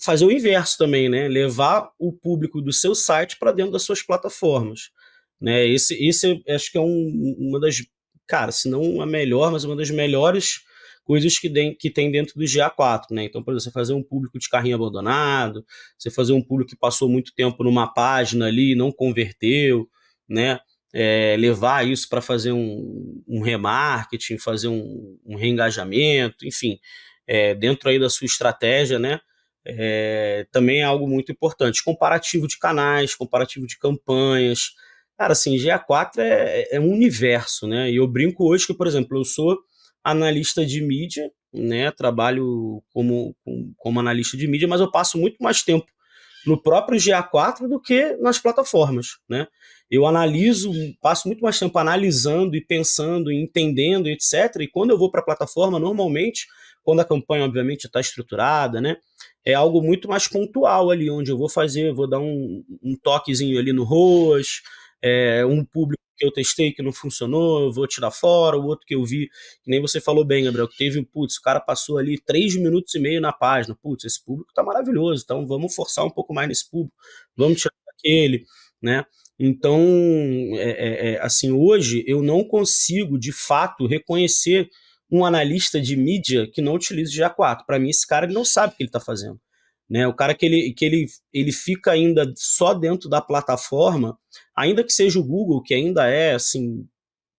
fazer o inverso também, né? Levar o público do seu site para dentro das suas plataformas, né? Esse acho que é uma das, cara, se não a melhor, mas uma das melhores coisas que tem dentro do GA4, né? Então, por exemplo, você fazer um público de carrinho abandonado, você fazer um público que passou muito tempo numa página ali e não converteu, né? Levar isso para fazer um remarketing, fazer um reengajamento, enfim, dentro aí da sua estratégia, né? Também é algo muito importante. Comparativo de canais, comparativo de campanhas. Cara, assim, GA4 é um universo, né? E eu brinco hoje que, por exemplo, eu sou analista de mídia, né? Trabalho como analista de mídia, mas eu passo muito mais tempo no próprio GA4 do que nas plataformas, né? Eu analiso, passo muito mais tempo analisando e pensando, e entendendo, etc. E quando eu vou para a plataforma, normalmente, quando a campanha, obviamente, está estruturada, né? É algo muito mais pontual ali, onde eu vou dar um toquezinho ali no ROAS, um público que eu testei que não funcionou, eu vou tirar fora, o outro que eu vi, que nem você falou bem, Gabriel, que teve, putz, o cara passou ali 3 minutos e meio na página, putz, esse público tá maravilhoso, então vamos forçar um pouco mais nesse público, vamos tirar aquele, né? Então, assim, hoje eu não consigo, de fato, reconhecer um analista de mídia que não utiliza o GA4. Para mim, esse cara ele não sabe o que ele está fazendo. Né? O cara que ele fica ainda só dentro da plataforma, ainda que seja o Google, que ainda é assim, um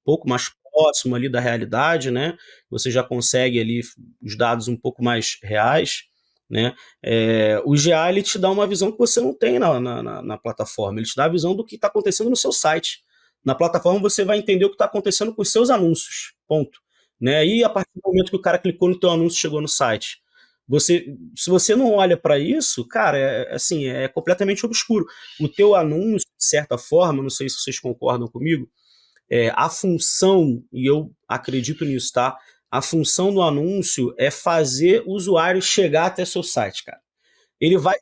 pouco mais próximo ali da realidade, né? Você já consegue ali os dados um pouco mais reais, né? O GA ele te dá uma visão que você não tem na plataforma, ele te dá a visão do que está acontecendo no seu site. Na plataforma você vai entender o que está acontecendo com os seus anúncios, ponto. Né? E a partir do momento que o cara clicou no teu anúncio, chegou no site. Se você não olha para isso, cara, assim, é completamente obscuro. O teu anúncio, de certa forma, não sei se vocês concordam comigo, a função, e eu acredito nisso, tá? A função do anúncio é fazer o usuário chegar até seu site, cara. Ele vai,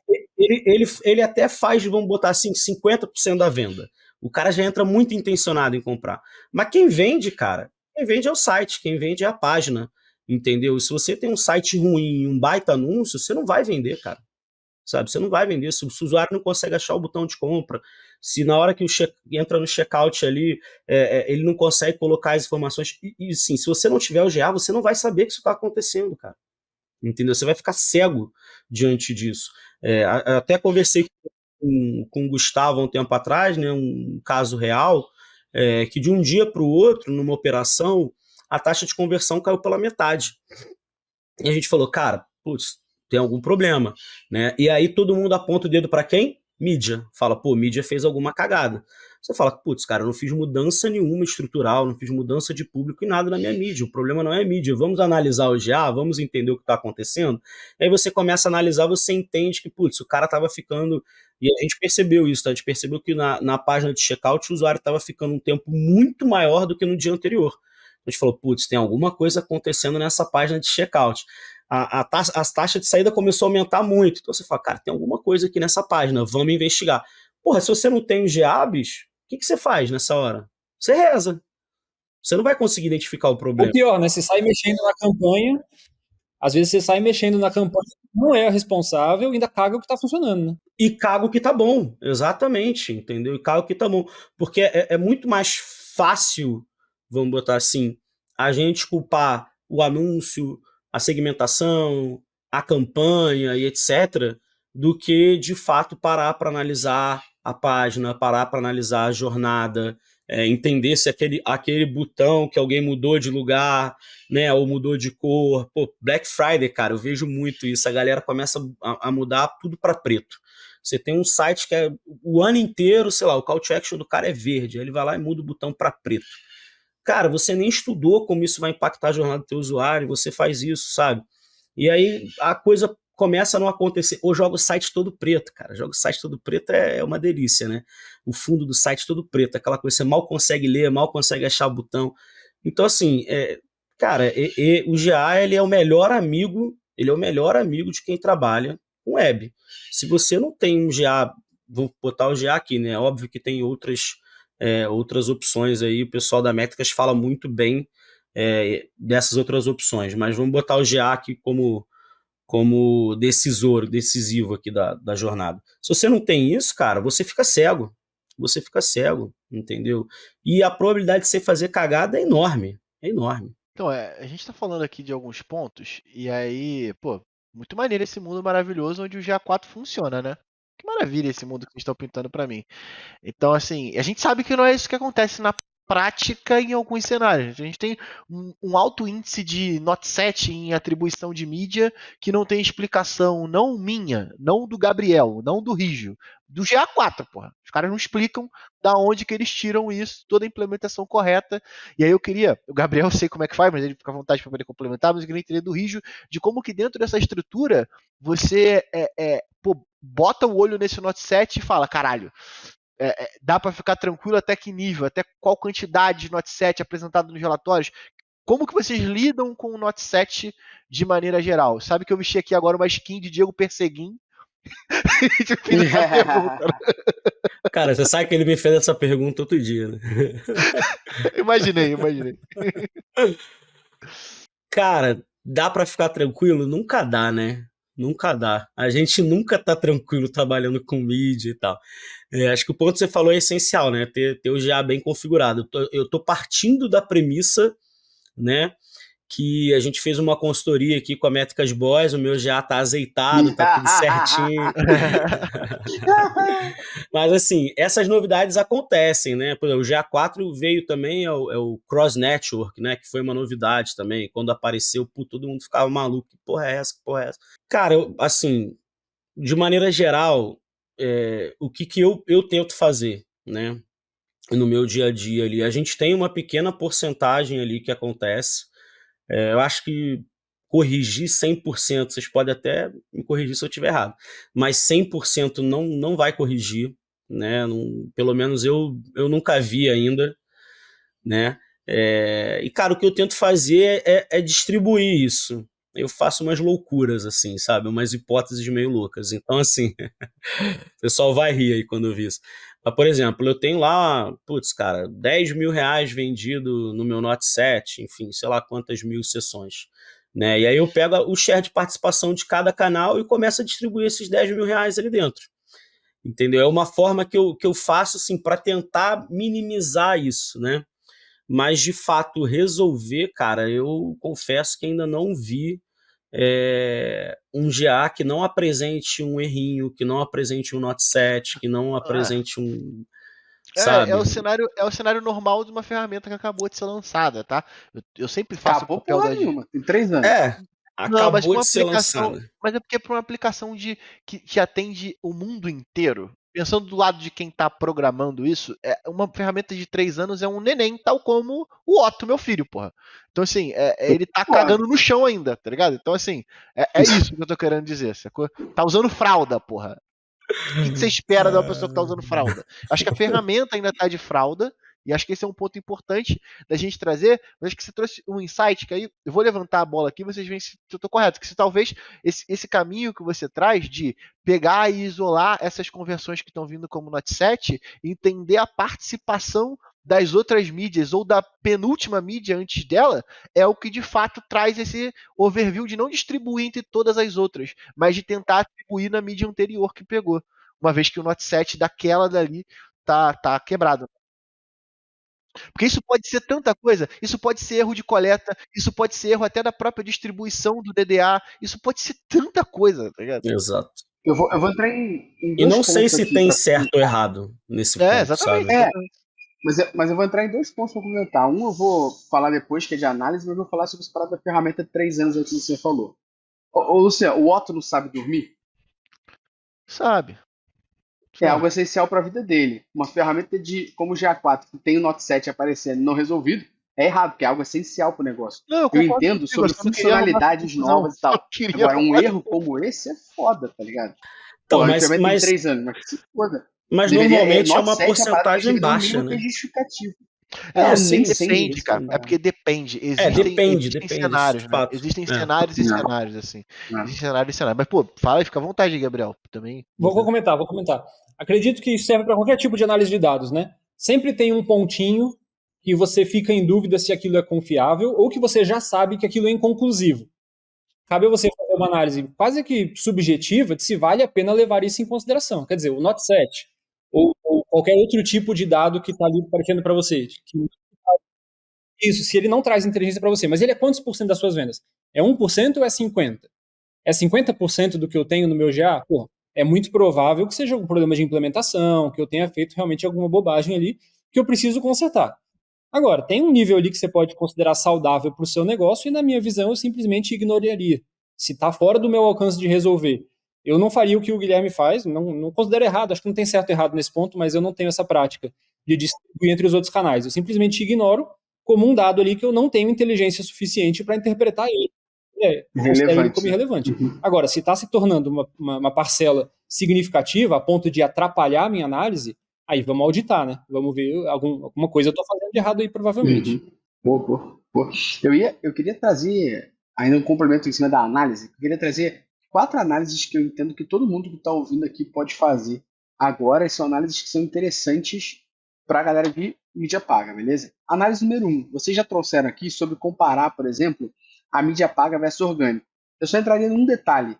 ele até faz, vamos botar assim, 50% da venda. O cara já entra muito intencionado em comprar. Mas quem vende, cara, quem vende é o site, quem vende é a página, entendeu? Se você tem um site ruim, um baita anúncio, você não vai vender, cara. Sabe? Você não vai vender. Se o usuário não consegue achar o botão de compra, se na hora que entra no checkout ali, ele não consegue colocar as informações. E sim, se você não tiver o GA, você não vai saber que isso está acontecendo, cara. Entendeu? Você vai ficar cego diante disso. Até conversei com o Gustavo há um tempo atrás, né, um caso real, que de um dia para o outro, numa operação, a taxa de conversão caiu pela metade. E a gente falou, cara, putz, tem algum problema, né? E aí todo mundo aponta o dedo para quem? Mídia. Fala, pô, mídia fez alguma cagada. Você fala, putz, cara, eu não fiz mudança nenhuma estrutural, não fiz mudança de público e nada na minha mídia. O problema não é mídia. Vamos analisar o GA, vamos entender o que está acontecendo. Aí você começa a analisar, você entende que, putz, o cara estava ficando... E a gente percebeu isso, tá? A gente percebeu que na página de checkout o usuário estava ficando um tempo muito maior do que no dia anterior. A gente falou, putz, tem alguma coisa acontecendo nessa página de checkout. A taxa de saída começou a aumentar muito. Então você fala, cara, tem alguma coisa aqui nessa página, vamos investigar. Porra, se você não tem o GA, bicho, o que você faz nessa hora? Você reza. Você não vai conseguir identificar o problema. O pior, né? Você sai mexendo na campanha, às vezes você sai mexendo na campanha, não é responsável, ainda caga o que tá funcionando, né? E caga o que tá bom, exatamente, entendeu? E caga o que tá bom. Porque é muito mais fácil, vamos botar assim, a gente culpar o anúncio, a segmentação, a campanha e etc., do que, de fato, parar para analisar a página, parar para analisar a jornada, entender se aquele botão que alguém mudou de lugar, né, ou mudou de cor. Pô, Black Friday, cara, eu vejo muito isso. A galera começa a mudar tudo para preto. Você tem um site que é o ano inteiro, sei lá, o call to action do cara é verde, aí ele vai lá e muda o botão para preto. Cara, você nem estudou como isso vai impactar a jornada do teu usuário, você faz isso, sabe? E aí a coisa começa a não acontecer. Ou joga o site todo preto, cara. Joga o site todo preto é uma delícia, né? O fundo do site todo preto, aquela coisa que você mal consegue ler, mal consegue achar o botão. Então, assim, cara, o GA, ele é o melhor amigo de quem trabalha com web. Se você não tem um GA, vou botar o GA aqui, né? Óbvio que tem outras opções aí, o pessoal da Métricas fala muito bem dessas outras opções, mas vamos botar o GA aqui como decisivo aqui da jornada. Se você não tem isso, cara, você fica cego, entendeu? E a probabilidade de você fazer cagada é enorme, Então, a gente tá falando aqui de alguns pontos, e aí, pô, muito maneiro esse mundo maravilhoso onde o GA4 funciona, né? Que maravilha esse mundo que vocês estão pintando pra mim. Então, assim, a gente sabe que não é isso que acontece na prática em alguns cenários. A gente tem um alto índice de not set em atribuição de mídia que não tem explicação, não minha, não do Gabriel, não do Rígio, do GA4, porra. Os caras não explicam da onde que eles tiram isso, toda a implementação correta. E aí eu queria, o Gabriel eu sei como é que faz, mas ele fica à vontade para poder complementar, mas eu queria entender do Rígio de como que dentro dessa estrutura você bota o olho nesse not set e fala, caralho, dá para ficar tranquilo até que nível, até qual quantidade de not set apresentado nos relatórios. Como que vocês lidam com o not set de maneira geral? Sabe que eu vesti aqui agora uma skin de Diego Perseguin. Cara, você sabe que ele me fez essa pergunta outro dia, né? Imaginei. Cara, dá pra ficar tranquilo? Nunca dá, né? Nunca dá. A gente nunca tá tranquilo trabalhando com mídia e tal. Acho que o ponto que você falou é essencial, né? Ter o GA bem configurado. Eu tô partindo da premissa, né? Que a gente fez uma consultoria aqui com a Métricas Boys, o meu GA tá azeitado, tá tudo certinho. Mas assim, essas novidades acontecem, né? Por exemplo, o GA4 veio também, é o Cross Network, né? Que foi uma novidade também. Quando apareceu, todo mundo ficava maluco. Que porra é essa? Que porra é essa? Cara, assim, de maneira geral, o que eu tento fazer, né? No meu dia a dia ali, a gente tem uma pequena porcentagem ali que acontece. Eu acho que corrigir 100%, vocês podem até me corrigir se eu estiver errado, mas 100% não vai corrigir, né? Pelo menos eu nunca vi ainda, né? E, cara, o que eu tento fazer é distribuir isso. Eu faço umas loucuras, assim, sabe? Umas hipóteses meio loucas. Então, assim, o pessoal vai rir aí quando eu vi isso. Mas, por exemplo, eu tenho lá, putz, cara, 10 mil reais vendido no meu Note 7, enfim, sei lá quantas mil sessões, né? E aí eu pego o share de participação de cada canal e começo a distribuir esses 10 mil reais ali dentro. Entendeu? É uma forma que eu faço, assim, para tentar minimizar isso, né? Mas, de fato, resolver, cara, eu confesso que ainda não vi um GA que não apresente um errinho, que não apresente um Note 7, que não apresente um... É o sabe? cenário normal de uma ferramenta que acabou de ser lançada, tá? Eu sempre faço o Acabou papel porra da... nenhuma, tem 3 anos. Não, mas Acabou com de ser aplicação. lançada. Mas é porque é para uma aplicação que atende o mundo inteiro. Pensando do lado de quem está programando isso, uma ferramenta de 3 anos é um neném, tal como o Otto, meu filho, porra. Então, assim, ele tá cagando no chão ainda, tá ligado? Então, assim, é isso que eu tô querendo dizer, sacou? Tá usando fralda, porra. O que você espera de uma pessoa que tá usando fralda? Acho que a ferramenta ainda tá de fralda, e acho que esse é um ponto importante da gente trazer, mas acho que você trouxe um insight, que aí eu vou levantar a bola aqui, vocês veem se eu estou correto, que se talvez esse caminho que você traz de pegar e isolar essas conversões que estão vindo como Note 7, entender a participação das outras mídias ou da penúltima mídia antes dela, é o que de fato traz esse overview de não distribuir entre todas as outras, mas de tentar atribuir na mídia anterior que pegou, uma vez que o Note 7 daquela dali tá quebrado. Porque isso pode ser tanta coisa, isso pode ser erro de coleta, isso pode ser erro até da própria distribuição do DDA, isso pode ser tanta coisa, tá ligado? Exato. Eu vou entrar em E dois não sei pontos se aqui tem para certo ou errado nesse ponto, Exatamente. sabe? mas eu vou entrar em 2 pontos para comentar. Um eu vou falar depois, que é de análise, mas eu vou falar sobre essa parada da ferramenta de 3 anos aí que você falou. Ô Luciano, o Otto não sabe dormir? Sabe. É algo essencial para a vida dele. Uma ferramenta como o GA4, que tem o Note 7 aparecendo não resolvido, é errado, porque é algo essencial para o negócio. Não, Eu concordo entendo contigo, eu sobre só não queria arrumar funcionalidades confusão. novas e tal. Eu queria Agora, um arrumar erro como esse é foda, tá ligado? Então, Porra, a ferramenta tem mas 3 anos, mas que se foda. normalmente é Note uma 7 é a parada que porcentagem chega no baixa, mínimo que né? é justificativo. Não, Sim, Nem sim, sempre depende, isso, cara. né? É porque depende. Depende, Existem de cenários, né? fato. Existem cenários e Não, cenários, assim. não. Existem cenários e cenários. Mas, pô, fala e fica à vontade, Gabriel. Também. Vou comentar. Acredito que isso serve para qualquer tipo de análise de dados, né? Sempre tem um pontinho que você fica em dúvida se aquilo é confiável ou que você já sabe que aquilo é inconclusivo. Cabe a você fazer uma análise quase que subjetiva de se vale a pena levar isso em consideração. Quer dizer, o Note 7 ou qualquer outro tipo de dado que está ali aparecendo para você. Isso, se ele não traz inteligência para você, mas ele é quantos por cento das suas vendas? É 1% ou é 50%? É 50% do que eu tenho no meu GA? Pô, é muito provável que seja um problema de implementação, que eu tenha feito realmente alguma bobagem ali que eu preciso consertar. Agora, tem um nível ali que você pode considerar saudável para o seu negócio e, na minha visão, eu simplesmente ignoraria. Se está fora do meu alcance de resolver, eu não faria o que o Guilherme faz, não considero errado, acho que não tem certo e errado nesse ponto, mas eu não tenho essa prática de distribuir entre os outros canais. Eu simplesmente ignoro como um dado ali que eu não tenho inteligência suficiente para interpretar ele. Considero ele como Né? irrelevante. Agora, se está se tornando uma parcela significativa a ponto de atrapalhar a minha análise, aí vamos auditar, né? Vamos ver alguma coisa eu estou fazendo de errado aí, provavelmente. Pô. Eu queria trazer, ainda um complemento em cima da análise, eu queria trazer 4 análises que eu entendo que todo mundo que está ouvindo aqui pode fazer agora, e são análises que são interessantes para a galera de mídia paga, beleza? Análise número 1, vocês já trouxeram aqui sobre comparar, por exemplo, a mídia paga versus orgânico. Eu só entraria num detalhe,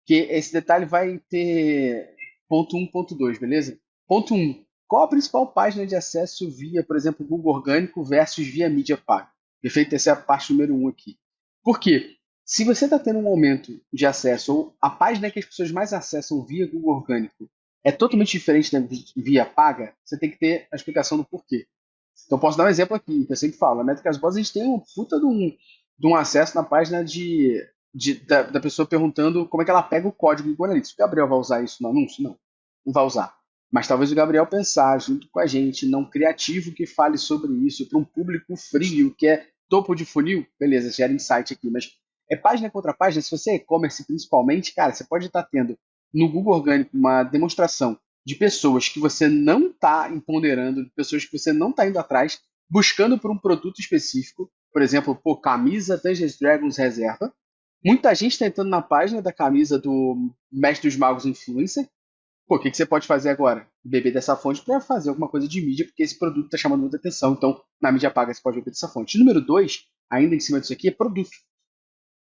que esse detalhe vai ter ponto 1, ponto 2, beleza? Ponto 1, qual a principal página de acesso via, por exemplo, Google Orgânico versus via mídia paga? Perfeito? Essa é a parte número 1 aqui. Por quê? Se você está tendo um aumento de acesso, ou a página que as pessoas mais acessam via Google Orgânico é totalmente diferente da via paga, você tem que ter a explicação do porquê. Então, posso dar um exemplo aqui, que eu sempre falo. Na Métricas Boss, a gente tem uma puta de um acesso na página da pessoa perguntando como é que ela pega o código do Google Analytics. O Gabriel vai usar isso no anúncio? Não vai usar. Mas talvez o Gabriel pensar junto com a gente, não criativo que fale sobre isso para um público frio, que é topo de funil, beleza, gera insight aqui, mas É página contra página. Se você é e-commerce principalmente, cara, você pode estar tendo no Google Orgânico uma demonstração de pessoas que você não está empoderando, de pessoas que você não está indo atrás, buscando por um produto específico. Por exemplo, camisa Dungeons Dragons reserva. Muita gente está entrando na página da camisa do Mestre dos Magos Influencer. O que você pode fazer agora? Beber dessa fonte para fazer alguma coisa de mídia, porque esse produto está chamando muita atenção. Então, na mídia paga, você pode beber dessa fonte. Número 2, ainda em cima disso aqui, é produto.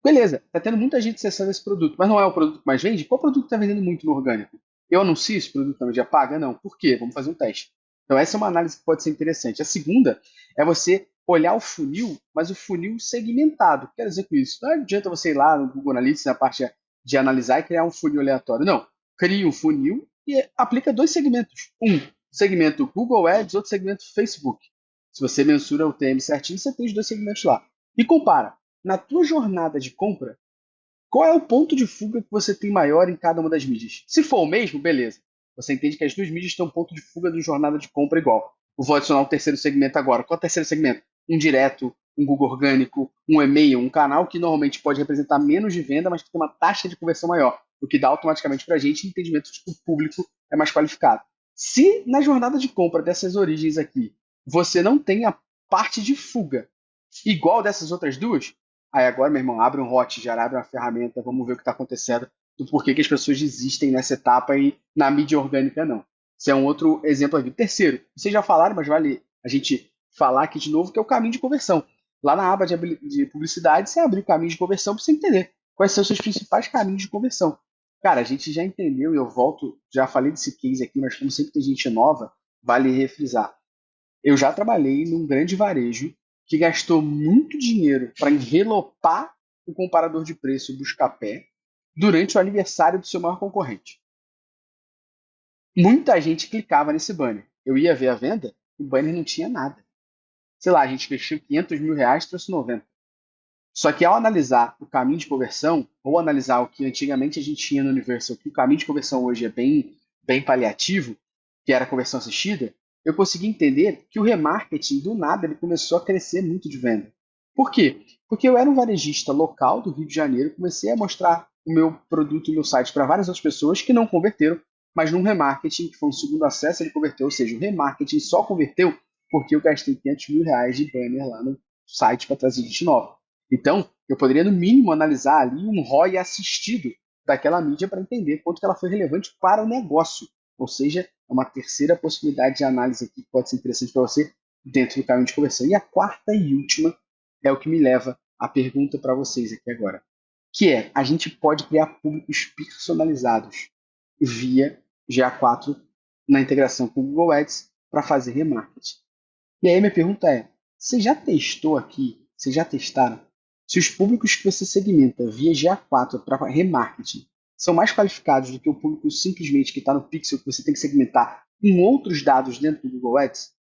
Beleza, tá tendo muita gente acessando esse produto, mas não é o produto que mais vende? Qual produto está vendendo muito no orgânico? Eu anuncio esse produto na mídia paga? Não. Por quê? Vamos fazer um teste. Então, essa é uma análise que pode ser interessante. A segunda é você olhar o funil, mas o funil segmentado. O que quer dizer com isso? Não adianta você ir lá no Google Analytics, na parte de analisar e criar um funil aleatório. Não. Cria um funil e aplica 2 segmentos. Um segmento Google Ads, outro segmento Facebook. Se você mensura o TM certinho, você tem os 2 segmentos lá. E compara. Na tua jornada de compra, qual é o ponto de fuga que você tem maior em cada uma das mídias? Se for o mesmo, beleza. Você entende que as 2 mídias têm um ponto de fuga de jornada de compra igual. Eu vou adicionar um terceiro segmento agora. Qual é o terceiro segmento? Um direto, um Google Orgânico, um e-mail, um canal que normalmente pode representar menos de venda, mas que tem uma taxa de conversão maior, o que dá automaticamente para a gente entendimento de que o público é mais qualificado. Se na jornada de compra dessas origens aqui, você não tem a parte de fuga igual dessas outras 2, aí agora, meu irmão, abre um Hotjar, abre uma ferramenta, vamos ver o que está acontecendo, do porquê que as pessoas desistem nessa etapa e na mídia orgânica não. Isso é um outro exemplo aqui. Terceiro, vocês já falaram, mas vale a gente falar aqui de novo, que é o caminho de conversão. Lá na aba de publicidade, você abre o caminho de conversão para você entender quais são os seus principais caminhos de conversão. Cara, a gente já entendeu, e eu volto, já falei desse case aqui, mas como sempre tem gente nova, vale refrisar. Eu já trabalhei num grande varejo que gastou muito dinheiro para envelopar o comparador de preço Buscapé durante o aniversário do seu maior concorrente. Muita gente clicava nesse banner. Eu ia ver a venda, o banner não tinha nada. Sei lá, a gente investiu 500 mil reais, trouxe 90. Só que ao analisar o caminho de conversão, ou analisar o que antigamente a gente tinha no Universal, que o caminho de conversão hoje é bem paliativo, que era a conversão assistida, eu consegui entender que o remarketing, do nada, ele começou a crescer muito de venda. Por quê? Porque eu era um varejista local do Rio de Janeiro, comecei a mostrar o meu produto e o meu site para várias outras pessoas que não converteram, mas num remarketing, que foi um segundo acesso, ele converteu, ou seja, o remarketing só converteu porque eu gastei 500 mil reais de banner lá no site para trazer gente nova. Então, eu poderia, no mínimo, analisar ali um ROI assistido daquela mídia para entender quanto que ela foi relevante para o negócio. Ou seja, é uma terceira possibilidade de análise aqui que pode ser interessante para você dentro do caminho de conversão. E a quarta e última é o que me leva à pergunta para vocês aqui agora, que é, a gente pode criar públicos personalizados via GA4 na integração com o Google Ads para fazer remarketing. E aí minha pergunta é, você já testou aqui, vocês já testaram, se os públicos que você segmenta via GA4 para remarketing são mais qualificados do que o público simplesmente que está no pixel que você tem que segmentar com outros dados dentro do Google Ads?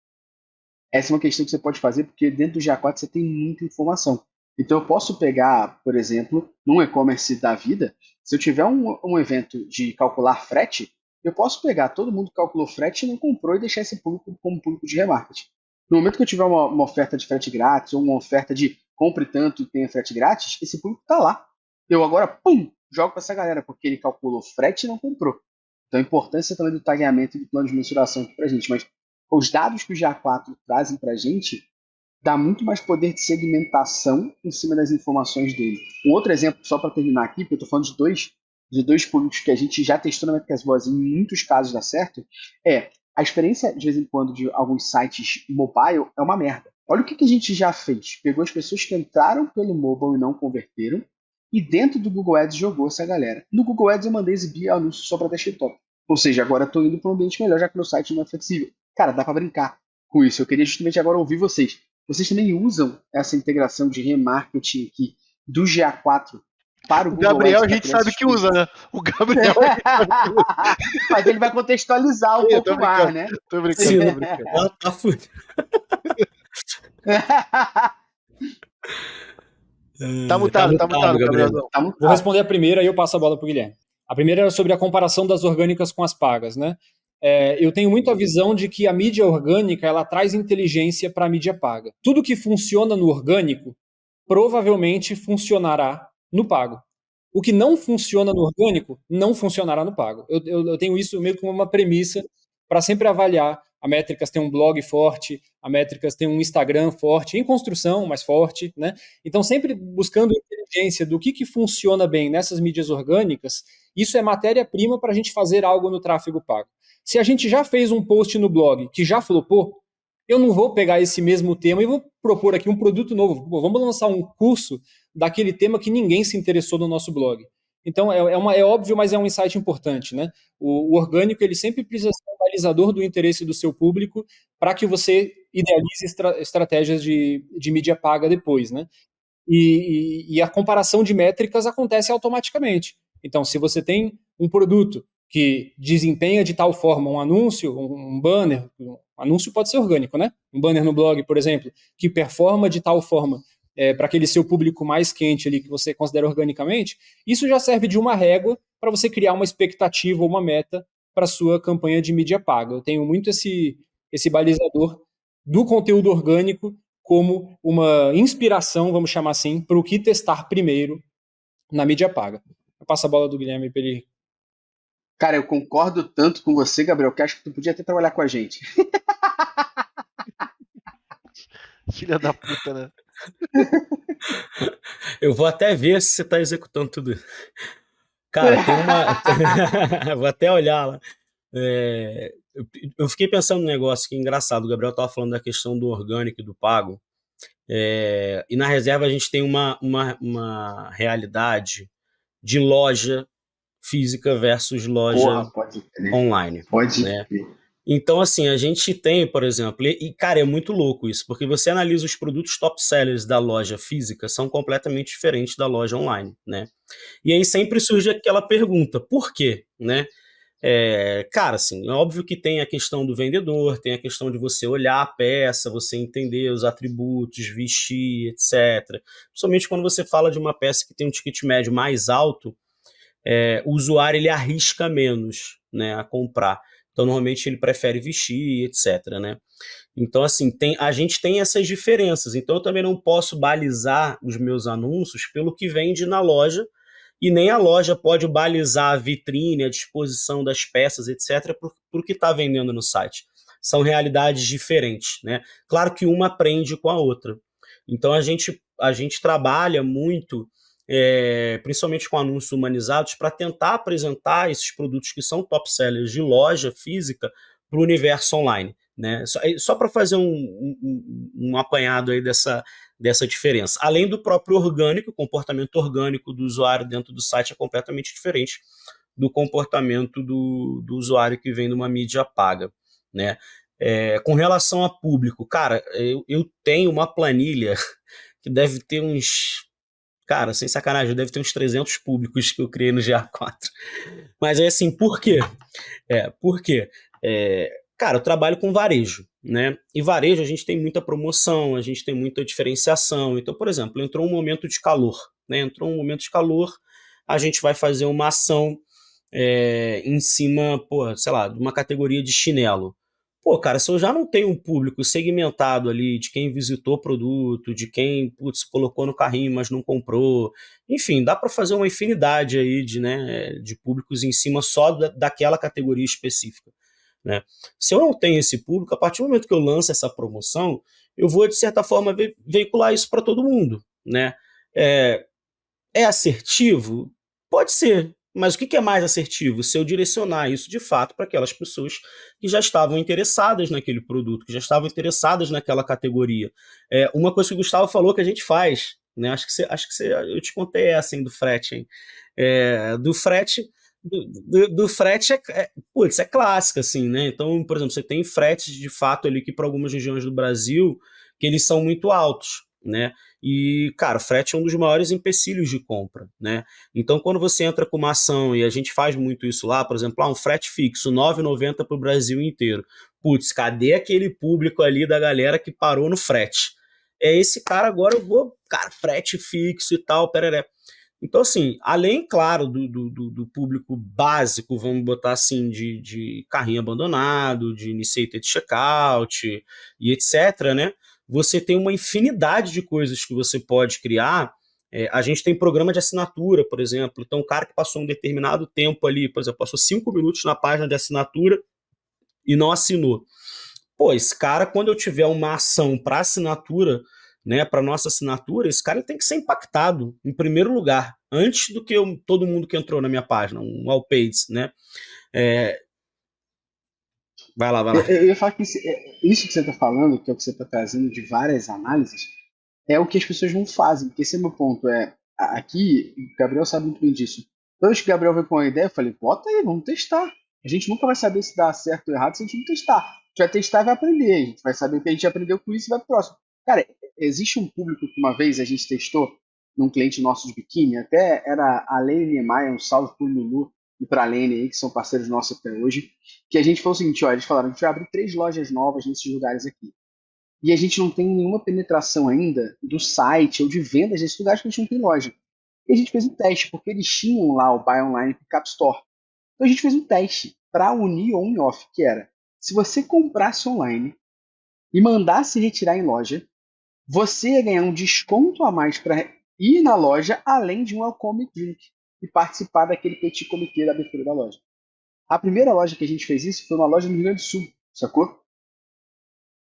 Essa é uma questão que você pode fazer, porque dentro do GA4 você tem muita informação. Então eu posso pegar, por exemplo, num e-commerce da vida, se eu tiver um evento de calcular frete, eu posso pegar todo mundo que calculou frete e não comprou e deixar esse público como público de remarketing. No momento que eu tiver uma oferta de frete grátis ou uma oferta de compre tanto e tenha frete grátis, esse público está lá. Eu agora, jogo para essa galera, porque ele calculou frete e não comprou. Então a importância também do tagueamento e do plano de mensuração aqui para a gente. Mas os dados que o GA4 trazem para a gente dá muito mais poder de segmentação em cima das informações dele. Um outro exemplo, só para terminar aqui, porque eu estou falando de dois públicos que a gente já testou na Métricas Boas e em muitos casos dá certo, é a experiência, de vez em quando, de alguns sites mobile é uma merda. Olha o que a gente já fez. Pegou as pessoas que entraram pelo mobile e não converteram e dentro do Google Ads jogou essa galera. No Google Ads eu mandei exibir anúncio só para desktop. Ou seja, agora estou indo para um ambiente melhor, já que meu site não é flexível. Cara, dá para brincar com isso. Eu queria justamente agora ouvir vocês. Vocês também usam essa integração de remarketing aqui do GA4 para o Google Gabriel Ads? A gente sabe que usa, né? O Gabriel a gente sabe que usa. Mas ele vai contextualizar um pouco mais, né? Tô brincando. Tá fudido. Tá mutado, Gabrielzão. Tá muito Vou responder a primeira e eu passo a bola para o Guilherme. A primeira era sobre a comparação das orgânicas com as pagas, né? Eu tenho muito a visão de que a mídia orgânica ela traz inteligência para a mídia paga. Tudo que funciona no orgânico provavelmente funcionará no pago. O que não funciona no orgânico, não funcionará no pago. Eu tenho isso meio como uma premissa para sempre avaliar. A Métricas tem um blog forte, a Métricas tem um Instagram forte, em construção, mas forte, né? Então, sempre buscando inteligência do que funciona bem nessas mídias orgânicas, isso é matéria-prima para a gente fazer algo no tráfego pago. Se a gente já fez um post no blog que já flopou, eu não vou pegar esse mesmo tema e vou propor aqui um produto novo. Pô, vamos lançar um curso daquele tema que ninguém se interessou no nosso blog. Então, é óbvio, mas é um insight importante, né? O orgânico, ele sempre precisa ser um balizador do interesse do seu público para que você idealize estratégias de mídia paga depois, né? E a comparação de métricas acontece automaticamente. Então, se você tem um produto que desempenha de tal forma um anúncio, um banner, um anúncio pode ser orgânico, né? Um banner no blog, por exemplo, que performa de tal forma para aquele seu público mais quente ali que você considera organicamente, isso já serve de uma régua para você criar uma expectativa ou uma meta para sua campanha de mídia paga. Eu tenho muito esse balizador do conteúdo orgânico como uma inspiração, vamos chamar assim, para o que testar primeiro na mídia paga. Eu passo a bola do Guilherme para ele. Cara, eu concordo tanto com você, Gabriel, que acho que tu podia até trabalhar com a gente. Filha da puta, né? Eu vou até ver se você está executando tudo. Cara, tem uma. Vou até olhar lá. Eu fiquei pensando num negócio que é engraçado. O Gabriel estava falando da questão do orgânico e do pago. E na reserva a gente tem uma realidade de loja física versus loja Porra, pode crer. online. Pode né? crer. Então, assim, a gente tem, por exemplo, cara, é muito louco isso, porque você analisa os produtos top sellers da loja física, são completamente diferentes da loja online, né? E aí sempre surge aquela pergunta, por quê, né? Cara, assim, é óbvio que tem a questão do vendedor, tem a questão de você olhar a peça, você entender os atributos, vestir, etc. Principalmente quando você fala de uma peça que tem um ticket médio mais alto, o usuário ele arrisca menos, né, a comprar. Então, normalmente, ele prefere vestir, etc. Né? Então, assim, a gente tem essas diferenças. Então, eu também não posso balizar os meus anúncios pelo que vende na loja, e nem a loja pode balizar a vitrine, a disposição das peças, etc., por o que está vendendo no site. São realidades diferentes. Né? Claro que uma aprende com a outra. Então, a gente trabalha muito, principalmente com anúncios humanizados, para tentar apresentar esses produtos que são top sellers de loja física para o universo online. Né? Só para fazer um apanhado aí dessa diferença. Além do próprio orgânico, o comportamento orgânico do usuário dentro do site é completamente diferente do comportamento do usuário que vem de uma mídia paga. Né? Com relação a público, cara, eu tenho uma planilha que deve ter uns... Cara, sem sacanagem, deve ter uns 300 públicos que eu criei no GA4. Mas é assim, por quê? Porque, cara, eu trabalho com varejo, né? E varejo a gente tem muita promoção, a gente tem muita diferenciação. Então, por exemplo, entrou um momento de calor, né? Entrou um momento de calor, a gente vai fazer uma ação em cima, sei lá, de uma categoria de chinelo. Pô, cara, se eu já não tenho um público segmentado ali de quem visitou o produto, de quem, colocou no carrinho, mas não comprou, enfim, dá para fazer uma infinidade aí de públicos em cima só daquela categoria específica. Né? Se eu não tenho esse público, a partir do momento que eu lanço essa promoção, eu vou, de certa forma, veicular isso para todo mundo. Né? É assertivo? Pode ser. Mas o que é mais assertivo? Se eu direcionar isso de fato para aquelas pessoas que já estavam interessadas naquele produto, que já estavam interessadas naquela categoria. Uma coisa que o Gustavo falou que a gente faz, né? Acho que eu te contei essa, hein, do frete, hein? Do frete. Do frete é clássica, assim, né? Então, por exemplo, você tem fretes de fato ali que para algumas regiões do Brasil que eles são muito altos, né? E, cara, frete é um dos maiores empecilhos de compra, né? Então, quando você entra com uma ação, e a gente faz muito isso lá, por exemplo, um frete fixo, R$ 9,90 para o Brasil inteiro. Putz, cadê aquele público ali da galera que parou no frete? Esse cara agora eu vou, cara, frete fixo e tal, pereré. Então, assim, além, claro, do público básico, vamos botar assim, de carrinho abandonado, de initiated checkout e etc., né? Você tem uma infinidade de coisas que você pode criar A gente tem programa de assinatura, por exemplo. Então, o cara que passou um determinado tempo ali, por exemplo, passou 5 minutos na página de assinatura e não assinou. Pô, esse cara, quando eu tiver uma ação para assinatura, né, para nossa assinatura, esse cara tem que ser impactado em primeiro lugar, antes do que todo mundo que entrou na minha página, um all pays, né? Vai lá. Eu ia falar que isso que você está falando, que é o que você está trazendo de várias análises, é o que as pessoas não fazem. Porque esse é o meu ponto. Aqui, o Gabriel sabe muito bem disso. Toda vez que o Gabriel veio com uma ideia, eu falei, bota aí, vamos testar. A gente nunca vai saber se dá certo ou errado se a gente não testar. A gente vai testar e vai aprender. A gente vai saber o que a gente aprendeu com isso e vai pro próximo. Cara, existe um público que uma vez a gente testou num cliente nosso de biquíni, até era a Lene Niemeyer, um salve pro Lulu e pra Lene aí, que são parceiros nossos até hoje, que a gente falou o seguinte, ó, eles falaram, a gente vai abrir 3 lojas novas nesses lugares aqui. E a gente não tem nenhuma penetração ainda do site ou de vendas desses lugares que a gente não tem loja. E a gente fez um teste, porque eles tinham lá o Buy Online Pickup Store. Então a gente fez um teste para unir on e off, que era, se você comprasse online e mandasse retirar em loja, você ia ganhar um desconto a mais para ir na loja, além de um welcome drink e participar daquele petit comitê da abertura da loja. A primeira loja que a gente fez isso foi uma loja no Rio Grande do Sul, sacou?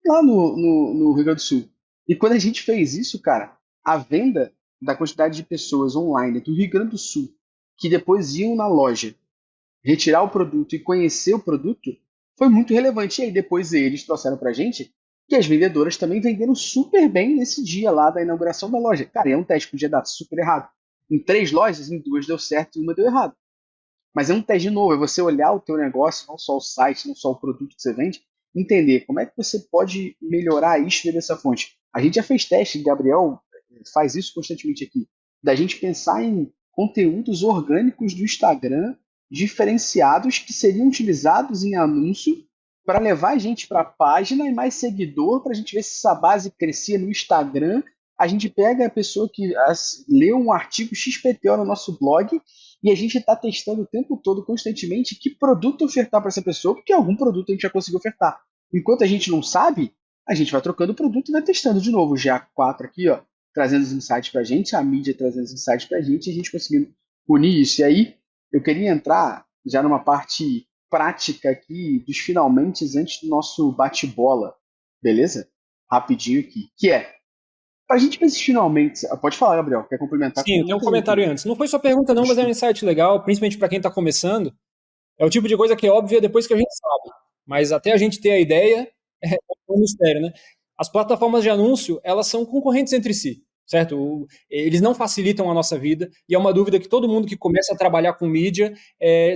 Lá no Rio Grande do Sul. E quando a gente fez isso, cara, a venda da quantidade de pessoas online do Rio Grande do Sul que depois iam na loja retirar o produto e conhecer o produto foi muito relevante. E aí depois eles trouxeram pra gente que as vendedoras também venderam super bem nesse dia lá da inauguração da loja. Cara, é um teste que podia dar super errado. Em 3 lojas, em 2 deu certo e uma deu errado. Mas é um teste de novo, é você olhar o teu negócio, não só o site, não só o produto que você vende, entender como é que você pode melhorar isso dessa fonte. A gente já fez teste, Gabriel faz isso constantemente aqui, da gente pensar em conteúdos orgânicos do Instagram diferenciados que seriam utilizados em anúncio para levar a gente para a página e mais seguidor, para a gente ver se essa base crescia no Instagram. A gente pega a pessoa que leu um artigo XPTO no nosso blog e a gente está testando o tempo todo, constantemente, que produto ofertar para essa pessoa, porque algum produto a gente já conseguiu ofertar. Enquanto a gente não sabe, a gente vai trocando o produto e vai testando de novo. O GA4 aqui, ó, trazendo os insights para a gente, a mídia trazendo os insights para a gente conseguindo unir isso. E aí, eu queria entrar já numa parte prática aqui, dos finalmente, antes do nosso bate-bola, beleza? Rapidinho aqui, que é, pra gente ver esses finalmente, pode falar, Gabriel, quer complementar? Sim, tem um comentário antes. Não foi sua pergunta não, mas é um insight legal, principalmente para quem está começando. É o tipo de coisa que é óbvia depois que a gente sabe. Mas até a gente ter a ideia, é um mistério, né? As plataformas de anúncio, elas são concorrentes entre si, certo? Eles não facilitam a nossa vida, e é uma dúvida que todo mundo que começa a trabalhar com mídia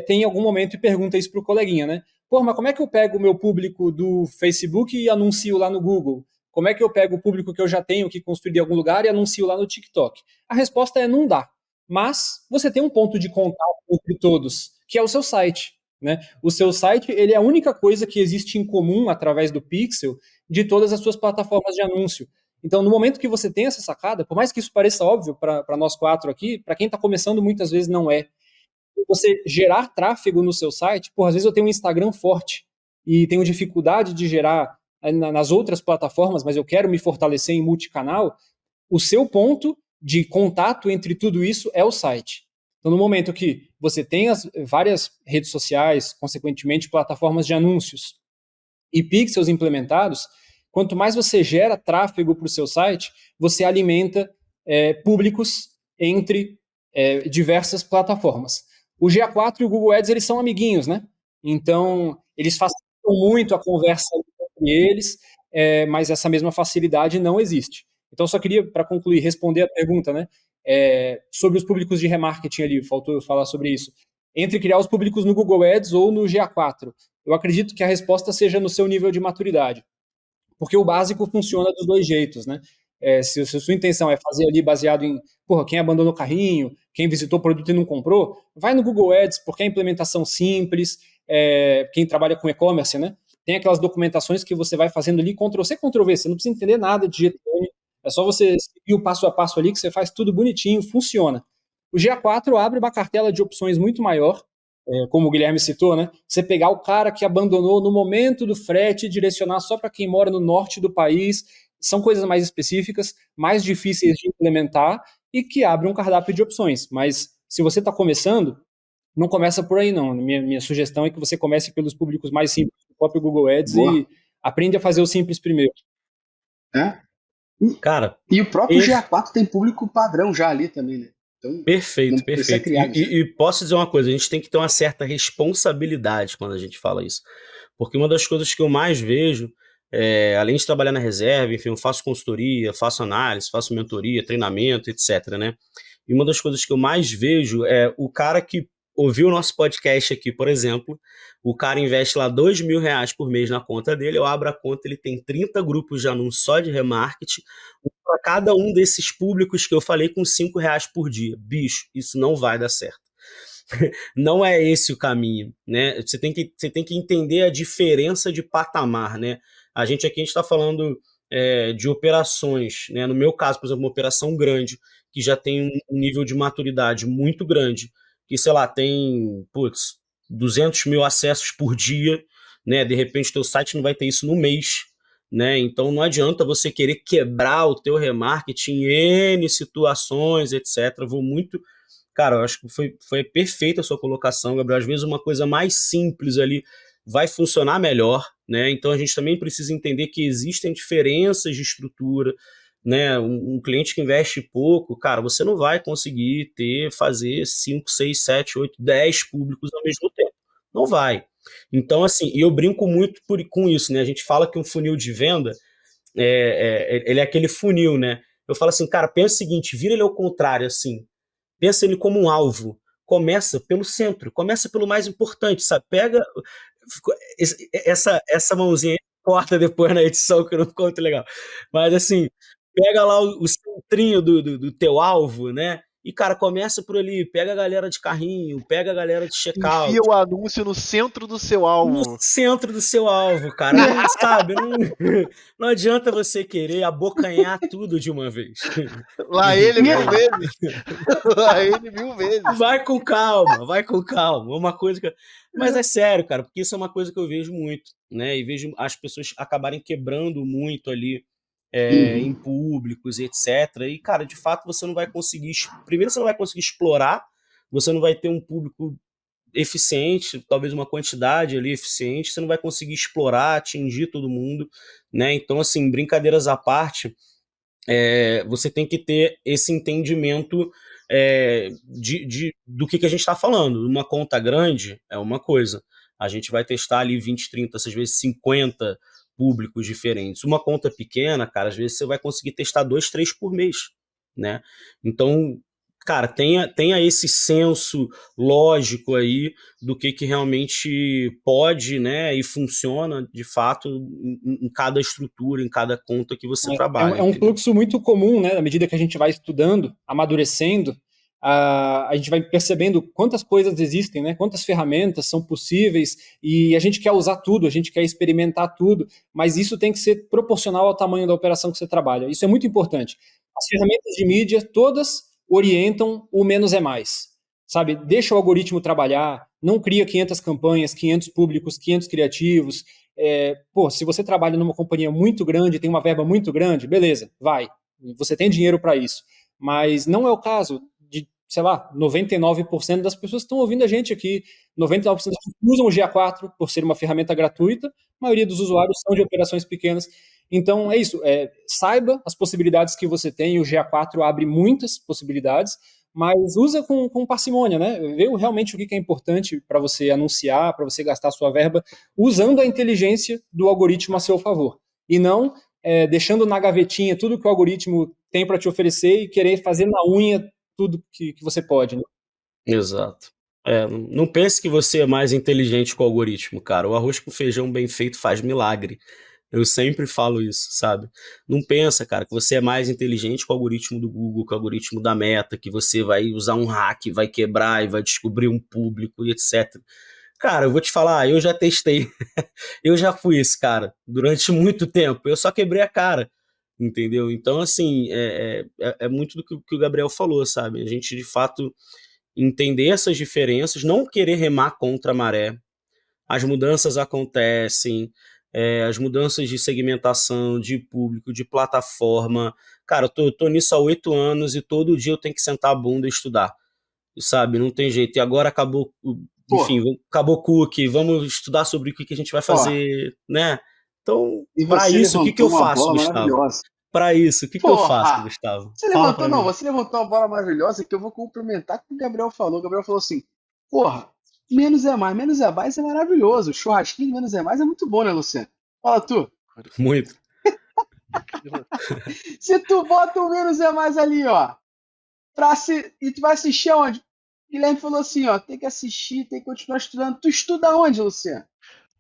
tem em algum momento e pergunta isso pro coleguinha, né? Pô, mas como é que eu pego o meu público do Facebook e anuncio lá no Google? Como é que eu pego o público que eu já tenho que construir em algum lugar e anuncio lá no TikTok? A resposta é não dá. Mas você tem um ponto de contato entre todos, que é o seu site, né? O seu site, ele é a única coisa que existe em comum através do Pixel de todas as suas plataformas de anúncio. Então, no momento que você tem essa sacada, por mais que isso pareça óbvio para nós 4 aqui, para quem está começando, muitas vezes não é. Você gerar tráfego no seu site, às vezes eu tenho um Instagram forte e tenho dificuldade de gerar nas outras plataformas, mas eu quero me fortalecer em multicanal, o seu ponto de contato entre tudo isso é o site. Então, no momento que você tem as várias redes sociais, consequentemente plataformas de anúncios e pixels implementados, quanto mais você gera tráfego para o seu site, você alimenta públicos entre diversas plataformas. O GA4 e o Google Ads, eles são amiguinhos, né? Então, eles facilitam muito a conversa entre eles, mas essa mesma facilidade não existe. Então, só queria, para concluir, responder a pergunta, né? Sobre os públicos de remarketing ali, faltou eu falar sobre isso. Entre criar os públicos no Google Ads ou no GA4, eu acredito que a resposta seja no seu nível de maturidade. Porque o básico funciona dos dois jeitos, né? Se a sua intenção é fazer ali baseado em quem abandonou o carrinho, quem visitou o produto e não comprou, vai no Google Ads, porque é a implementação simples, quem trabalha com e-commerce, né? Tem aquelas documentações que você vai fazendo ali, Ctrl-C, Ctrl-V, você não precisa entender nada de GTM, é só você seguir o passo a passo ali que você faz tudo bonitinho, funciona. O GA4 abre uma cartela de opções muito maior, como o Guilherme citou, né? Você pegar o cara que abandonou no momento do frete e direcionar só para quem mora no norte do país, são coisas mais específicas, mais difíceis de implementar e que abre um cardápio de opções. Mas se você está começando, não começa por aí, não. Minha sugestão é que você comece pelos públicos mais simples do próprio Google Ads Boa. e aprende a fazer o simples primeiro. É? Cara, E o próprio GA4 tem público padrão já ali também, né? Então, perfeito, não precisa perfeito. criar E posso dizer uma coisa, a gente tem que ter uma certa responsabilidade quando a gente fala isso. Porque uma das coisas que eu mais vejo, além de trabalhar na reserva, enfim, eu faço consultoria, faço análise, faço mentoria, treinamento, etc, né? E uma das coisas que eu mais vejo é o cara que ouviu o nosso podcast aqui, por exemplo, o cara investe lá R$ 2.000 por mês na conta dele, eu abro a conta, ele tem 30 grupos de anúncios só de remarketing, para cada um desses públicos que eu falei com R$ 5 por dia. Bicho, isso não vai dar certo. Não é esse o caminho, né? Você tem que entender a diferença de patamar, né? A gente está falando de operações, né? No meu caso, por exemplo, uma operação grande, que já tem um nível de maturidade muito grande, que, sei lá, tem, 200 mil acessos por dia, né? De repente, teu site não vai ter isso no mês, né? Então, não adianta você querer quebrar o teu remarketing em N situações, etc. Cara, eu acho que foi perfeita a sua colocação, Gabriel. Às vezes uma coisa mais simples ali vai funcionar melhor, né? Então a gente também precisa entender que existem diferenças de estrutura, né? Um cliente que investe pouco, cara, você não vai conseguir fazer 5, 6, 7, 8, 10 públicos ao mesmo tempo. Não vai. Então, assim, e eu brinco muito com isso, né? A gente fala que um funil de venda, ele é aquele funil, né? Eu falo assim, cara, pensa o seguinte, vira ele ao contrário, assim. Pensa ele como um alvo. Começa pelo centro, começa pelo mais importante, sabe? Pega essa mãozinha aí, corta depois na edição, que não ficou muito legal. Mas assim, pega lá o centrinho do teu alvo, né? E, cara, começa por ali, pega a galera de carrinho, pega a galera de checkout. Enfia o anúncio no centro do seu alvo. No centro do seu alvo, cara. Não, sabe? Não adianta você querer abocanhar tudo de uma vez. Lá ele 1000 vezes. Lá ele 1000 vezes. Vai com calma, vai com calma. Uma coisa que... Mas é sério, cara, porque isso é uma coisa que eu vejo muito, né? E vejo as pessoas acabarem quebrando muito ali em públicos, etc. E, cara, de fato, você não vai conseguir... Primeiro, você não vai conseguir explorar, você não vai ter um público eficiente, talvez uma quantidade ali eficiente, você não vai conseguir explorar, atingir todo mundo, né? Então, assim, brincadeiras à parte, você tem que ter esse entendimento do que a gente está falando. Uma conta grande é uma coisa, a gente vai testar ali 20, 30, às vezes 50 públicos diferentes. Uma conta pequena, cara, às vezes você vai conseguir testar 2, 3 por mês, né? Então, cara, tenha esse senso lógico aí do que realmente pode, né, e funciona de fato em cada estrutura, em cada conta que você trabalha. É um fluxo muito comum, né? À medida que a gente vai estudando, amadurecendo, a gente vai percebendo quantas coisas existem, né? Quantas ferramentas são possíveis, e a gente quer usar tudo, a gente quer experimentar tudo, mas isso tem que ser proporcional ao tamanho da operação que você trabalha. Isso é muito importante. As ferramentas de mídia todas orientam o menos é mais, sabe? Deixa o algoritmo trabalhar, não cria 500 campanhas, 500 públicos, 500 criativos. Se você trabalha numa companhia muito grande, tem uma verba muito grande, beleza, vai. Você tem dinheiro para isso. Mas não é o caso de, sei lá, 99% das pessoas que estão ouvindo a gente aqui. 99% das pessoas usam o GA4 por ser uma ferramenta gratuita. A maioria dos usuários são de operações pequenas. Então, é isso. Saiba as possibilidades que você tem. O GA4 abre muitas possibilidades, mas usa com parcimônia, né? Vê realmente o que é importante para você anunciar, para você gastar a sua verba, usando a inteligência do algoritmo a seu favor. E não deixando na gavetinha tudo que o algoritmo tem para te oferecer e querer fazer na unha tudo que você pode, né? Exato. Não pense que você é mais inteligente que o algoritmo, cara. O arroz com feijão bem feito faz milagre. Eu sempre falo isso, sabe? Não pensa, cara, que você é mais inteligente que o algoritmo do Google, que o algoritmo da Meta, que você vai usar um hack, vai quebrar e vai descobrir um público e etc. Cara, eu vou te falar, eu já testei. Eu já fui esse cara durante muito tempo. Eu só quebrei a cara, entendeu? Então, assim, é muito do que o Gabriel falou, sabe? A gente, de fato, entender essas diferenças, não querer remar contra a maré. As mudanças acontecem, as mudanças de segmentação, de público, de plataforma. Cara, eu tô nisso há 8 anos e todo dia eu tenho que sentar a bunda e estudar, sabe? Não tem jeito. E agora acabou, enfim, Pô, acabou o cookie, vamos estudar sobre o que a gente vai ó, fazer, né? Então, e para você isso, o que que levantou eu uma faço, bola Gustavo? maravilhosa. Para isso, o que que eu faço, Porra! Gustavo? Você Fala levantou, para não, mim. você levantou uma bola maravilhosa que eu vou complementar com o que o Gabriel falou. O Gabriel falou assim: porra, menos é mais é maravilhoso. O churrasquinho de menos é mais é muito bom, né, Luciano? Fala tu. Muito. Se tu bota o menos é mais ali, ó, e tu vai assistir aonde? Guilherme falou assim, ó, tem que assistir, tem que continuar estudando. Tu estuda onde, Luciano?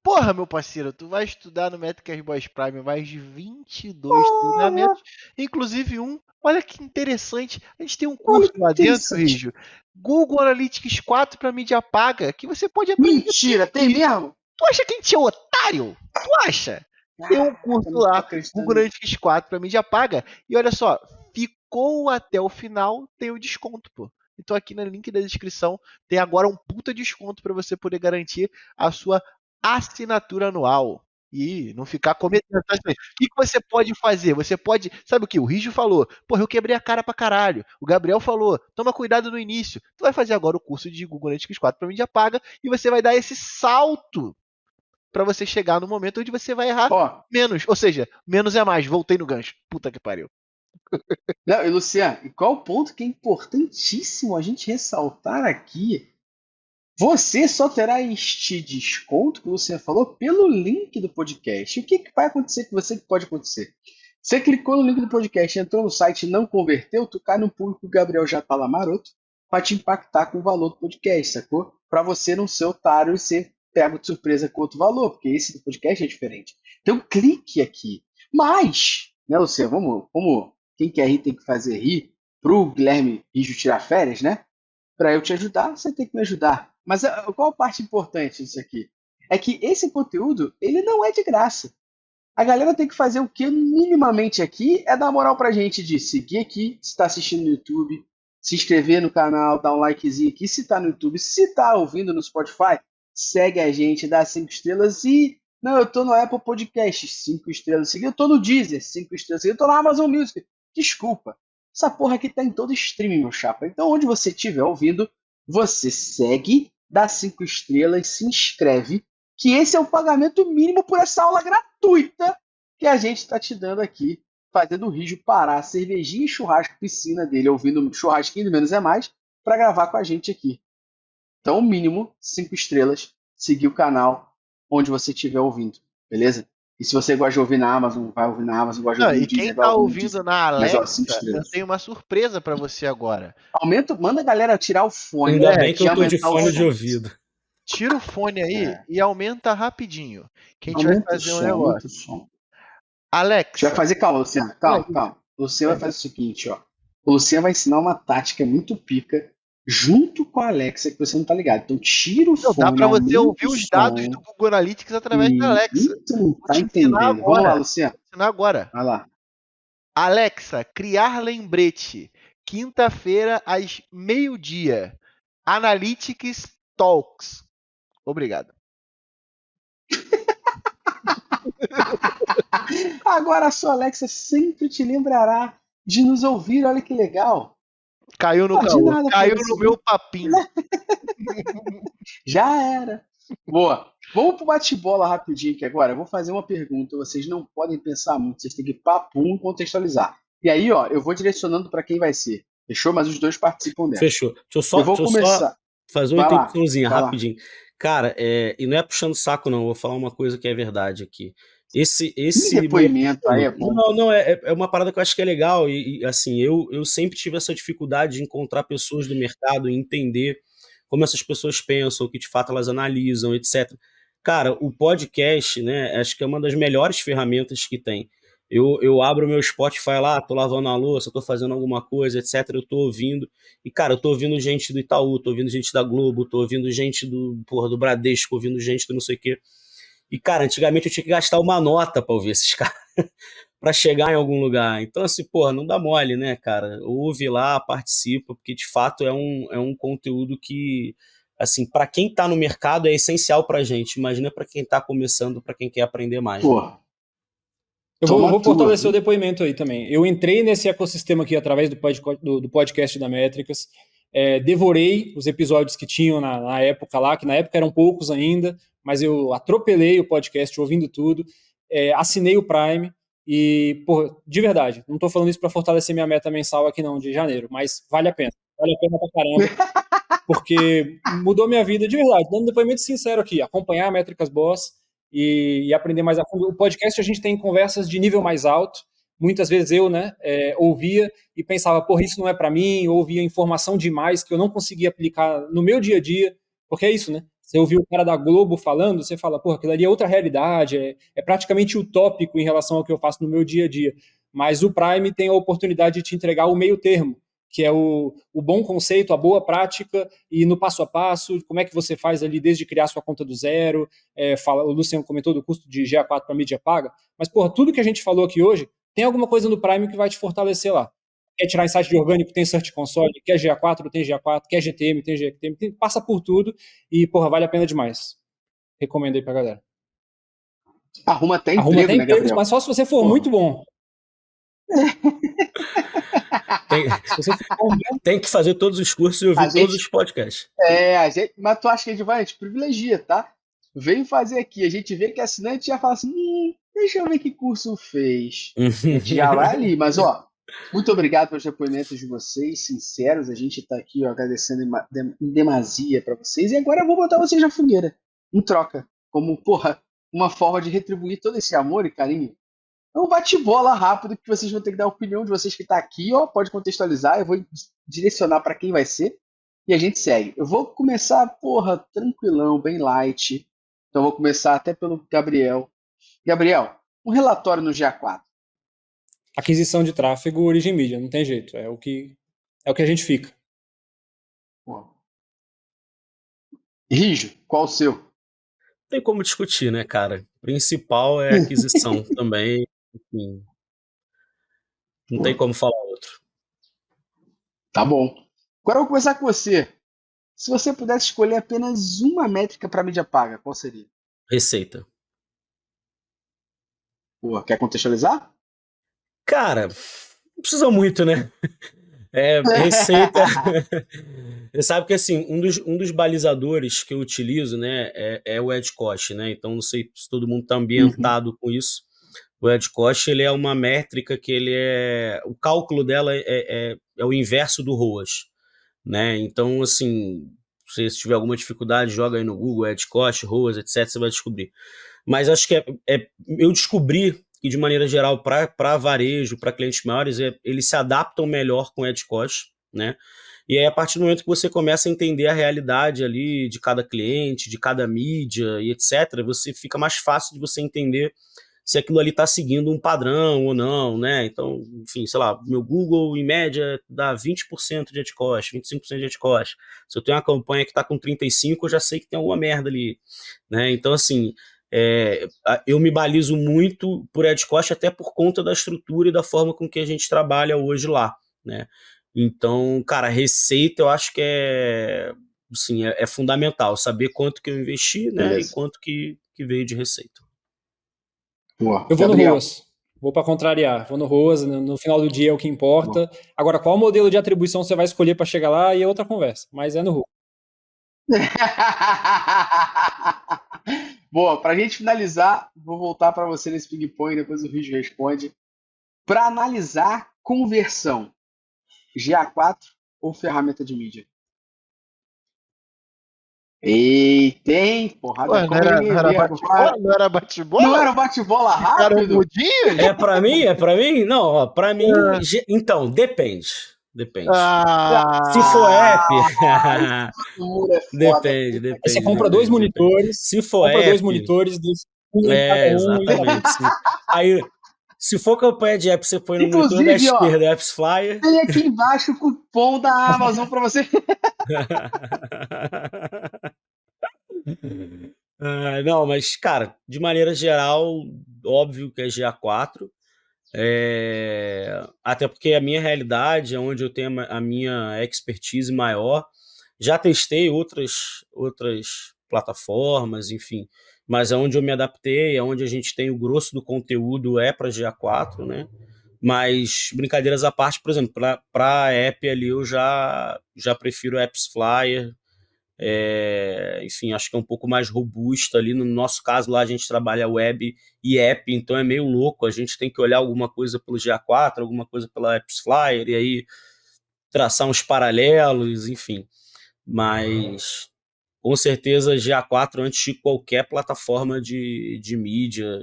Porra, meu parceiro, tu vai estudar no Métricas Boys Prime mais de 22 Porra, treinamentos, inclusive olha que interessante, a gente tem um olha curso que lá dentro, interessante. Rígio, Google Analytics 4 para mídia paga, que você pode aprender Mentira, tem tudo isso. mesmo? Tu acha que a gente é otário? Tu acha? Tem um curso Caraca, não tô lá, acreditando Google nisso. Analytics 4 para mídia paga, e olha só, ficou até o final, tem o desconto, pô. Então aqui no link da descrição tem agora um puta desconto para você poder garantir a sua assinatura anual e não ficar cometendo essas coisas. O que você pode fazer? Você pode. Sabe o que? O Rijo falou, porra, eu quebrei a cara pra caralho. O Gabriel falou, toma cuidado no início. Tu vai fazer agora o curso de Google Analytics 4 para mídia paga e você vai dar esse salto para você chegar no momento onde você vai errar Ó, menos. Ou seja, menos é mais. Voltei no gancho. Puta que pariu. não, e Luciano, e qual o ponto que é importantíssimo a gente ressaltar aqui? Você só terá este desconto que você falou pelo link do podcast. O que que vai acontecer com você que pode acontecer? Você clicou no link do podcast, entrou no site e não converteu, tu cai no público que o Gabriel já tá lá maroto para te impactar com o valor do podcast, sacou? Para você não ser otário e ser pego de surpresa com outro valor, porque esse do podcast é diferente. Então clique aqui. Mas, né, Luciano, quem quer rir tem que fazer rir, pro Guilherme Rijo tirar férias, né? Para eu te ajudar, você tem que me ajudar. Mas qual a parte importante disso aqui? É que esse conteúdo, ele não é de graça. A galera tem que fazer o que minimamente aqui é dar moral pra gente de seguir aqui, se está assistindo no YouTube, se inscrever no canal, dar um likezinho aqui, se tá no YouTube, se tá ouvindo no Spotify, segue a gente, dá 5 estrelas e não, eu tô no Apple Podcast, 5 estrelas seguidas, eu tô no Deezer, 5 estrelas seguidas, eu tô na Amazon Music. Desculpa. Essa porra aqui tá em todo streaming, meu chapa. Então, onde você estiver ouvindo, você segue, dá 5 estrelas, se inscreve, que esse é o pagamento mínimo por essa aula gratuita que a gente está te dando aqui, fazendo o Rijo parar a cervejinha e churrasco piscina dele, ouvindo churrasquinho do Menos é Mais, para gravar com a gente aqui. Então, o mínimo, 5 estrelas, seguir o canal onde você estiver ouvindo, beleza? E se você gosta de ouvir na Amazon, vai ouvir na Amazon, gosta de Não, ouvir no e quem Deezer, vai tá ouvir no ouvindo Deezer. na Mas, ó, Alexa, 5 eu estrelas. tenho uma surpresa para você agora. Manda a galera tirar o fone Ainda bem que e eu tô de aumentar o fone de som. ouvido. Tira o fone aí É, e aumenta rapidinho. Que a gente vai aumenta o fazer um som, aumenta negócio. o som. A gente vai Alexa, fazer, calma, Luciano, olha calma, aí, calma. O Luciano olha vai aí. fazer o seguinte, ó. O Luciano vai ensinar uma tática muito pica junto com a Alexa que você não tá ligado. Então tira o Não, dá fone, para você aumenta ouvir o os dados do som Google Analytics através da e Alexa. tu não Vou tá te ensinar entendendo. Vamos lá, agora. Luciano. Vou te ensinar agora. Vai lá. Alexa, criar lembrete. Quinta-feira às meio-dia. Analytics Talks. Obrigado. Agora a sua Alexa sempre te lembrará de nos ouvir. Olha que legal. Caiu no Pô, de caô. nada por Caiu no isso, meu viu? papinho. Já era. Boa. Vamos pro bate-bola rapidinho aqui agora. Eu vou fazer uma pergunta. Vocês não podem pensar muito. Vocês têm que papum contextualizar. E aí, ó, eu vou direcionando para quem vai ser. Fechou? Mas os dois participam dela. Fechou. Eu vou Deixa eu só começar. fazer uma Vai lá. interrupçãozinha Vai lá. rapidinho. Cara, e não é puxando saco, não. Vou falar uma coisa que é verdade aqui. Esse Depoimento aí modelo. é bom. Não, é uma parada que eu acho que é legal. Assim, eu sempre tive essa dificuldade de encontrar pessoas do mercado e entender como essas pessoas pensam, o que de fato elas analisam, etc. Cara, o podcast, né, acho que é uma das melhores ferramentas que tem. Eu abro meu Spotify lá, tô lavando a louça, tô fazendo alguma coisa, etc. Eu tô ouvindo. E, cara, eu tô ouvindo gente do Itaú, tô ouvindo gente da Globo, tô ouvindo gente do Bradesco, ouvindo gente do não sei o quê. E, cara, antigamente eu tinha que gastar uma nota pra ouvir esses caras, pra chegar em algum lugar. Então, assim, porra, não dá mole, né, cara? Ouve lá, participa, porque de fato é um conteúdo que assim, para quem está no mercado é essencial para a gente. Imagina para quem está começando, para quem quer aprender mais. Né? Pô, Eu toma vou tua, fortalecer o viu? depoimento aí também. Eu entrei nesse ecossistema aqui através do podcast da Métricas, devorei os episódios que tinham na época lá, que na época eram poucos ainda, mas eu atropelei o podcast ouvindo tudo, assinei o Prime e, pô, de verdade, não tô falando isso para fortalecer minha meta mensal aqui não, de janeiro, mas vale a pena pra caramba, porque mudou minha vida de verdade, dando um depoimento sincero aqui, acompanhar a Métricas Boss e aprender mais a fundo. O podcast a gente tem conversas de nível mais alto, muitas vezes eu, né, ouvia e pensava, porra, isso não é para mim, ou ouvia informação demais que eu não conseguia aplicar no meu dia a dia, porque é isso, né? Você ouviu o cara da Globo falando, você fala, porra, aquilo ali é outra realidade, é praticamente utópico em relação ao que eu faço no meu dia a dia. Mas o Prime tem a oportunidade de te entregar o meio termo, que é o bom conceito, a boa prática e no passo a passo, como é que você faz ali desde criar sua conta do zero, o Luciano comentou do custo de GA4 para mídia paga, mas, porra, tudo que a gente falou aqui hoje, tem alguma coisa no Prime que vai te fortalecer lá. Quer tirar insight de orgânico, tem Search Console, quer GA4, tem GA4, quer GTM, tem GTM, passa por tudo e, porra, vale a pena demais. Recomendo aí pra galera. Arruma até Arruma até emprego, né, empregos, Gabriel? mas só se você for Porra. muito bom. Tem, Se você for bom, tem que fazer todos os cursos e A ouvir todos gente, os podcasts. mas tu acha que a gente privilegia, tá? Veio fazer aqui, a gente vê que é assinante já fala assim, deixa eu ver que curso fez. A gente já vai ali, mas ó, muito obrigado pelos depoimentos de vocês, sinceros, a gente tá aqui ó, agradecendo em demasia pra vocês, e agora eu vou botar vocês na fogueira, em troca, como, porra, uma forma de retribuir todo esse amor e carinho. É um bate-bola rápido que vocês vão ter que dar a opinião de vocês que tá aqui, ó, pode contextualizar, eu vou direcionar pra quem vai ser, e a gente segue. Eu vou começar, porra, tranquilão, bem light. Então eu vou começar até pelo Gabriel. Gabriel, um relatório no GA4. aquisição de tráfego, origem mídia, não tem jeito, é o que a gente fica. Porra. Rijo, qual o seu? Não tem como discutir, né, cara? O principal é a aquisição também. Enfim, não tem Porra, como falar outro. tá bom. Agora eu vou começar com você. Se você pudesse escolher apenas uma métrica para mídia paga, qual seria? Receita. Porra, quer contextualizar? Cara, não precisa muito, né? Receita. Você sabe que assim, um dos balizadores que eu utilizo, né, é o Ed Cost, né? Então não sei se todo mundo está Uhum. ambientado com isso. O Ed Cost, ele é uma métrica que o cálculo dela é o inverso do ROAS, né? Então, assim, se você tiver alguma dificuldade, joga aí no Google, Ed Cost, ROAS, etc, você vai descobrir. Mas acho que eu descobri que, de maneira geral, para varejo, para clientes maiores, eles se adaptam melhor com Ed Cost, né? E aí, a partir do momento que você começa a entender a realidade ali de cada cliente, de cada mídia e etc., você fica mais fácil de você entender se aquilo ali está seguindo um padrão ou não, né? Então, enfim, sei lá, meu Google, em média, dá 20% de AdCost, 25% de AdCost. Se eu tenho uma campanha que está com 35%, eu já sei que tem alguma merda ali, né? Então, assim, eu me balizo muito por AdCost até por conta da estrutura e da forma com que a gente trabalha hoje lá, né? Então, cara, receita eu acho que assim, é fundamental saber quanto que eu investi, né? E Beleza. quanto que veio de receita. Porra. Eu vou no Gabriel. ROAS. Vou para contrariar. Vou no ROAS, no final do dia é o que Boa. importa. Agora, qual modelo de atribuição você vai escolher para chegar lá e é outra conversa. Mas é no ROAS. Boa, pra gente finalizar, vou voltar para você nesse ping-pong, depois o vídeo responde. Para analisar conversão, GA4 ou ferramenta de mídia? Eita, hein? Porrada Ué, não como era, ninguém não era vê bate-bola? agora. Não era Não bate-bola? era bate-bola Ficaram rápido? mudinhos? É pra mim? É pra mim? Não, ó, pra mim. Ah, Então, depende. Depende. Se for app. Ah, esse muro é foda. Depende, Aí você depende, compra dois depende, depende. monitores, Se for app. deixa um em cada um e já tá. Exatamente. Aí, se for campanha de app, você põe no monitor da Inclusive, ó, esquerda, Apps Flyer. tem aqui embaixo o cupom da Amazon para você. Não, mas, cara, de maneira geral, óbvio que é GA4. Até porque a minha realidade é onde eu tenho a minha expertise maior. Já testei outras plataformas, enfim, mas aonde eu me adaptei, aonde a gente tem o grosso do conteúdo é para GA4, né? Mas, brincadeiras à parte, por exemplo, para app ali eu já prefiro Apps Flyer. Enfim, acho que é um pouco mais robusto ali. No nosso caso lá a gente trabalha web e app, então é meio louco. A gente tem que olhar alguma coisa pelo GA4, alguma coisa pela Apps Flyer, e aí traçar uns paralelos, enfim. Mas com certeza GA4 antes de qualquer plataforma de mídia,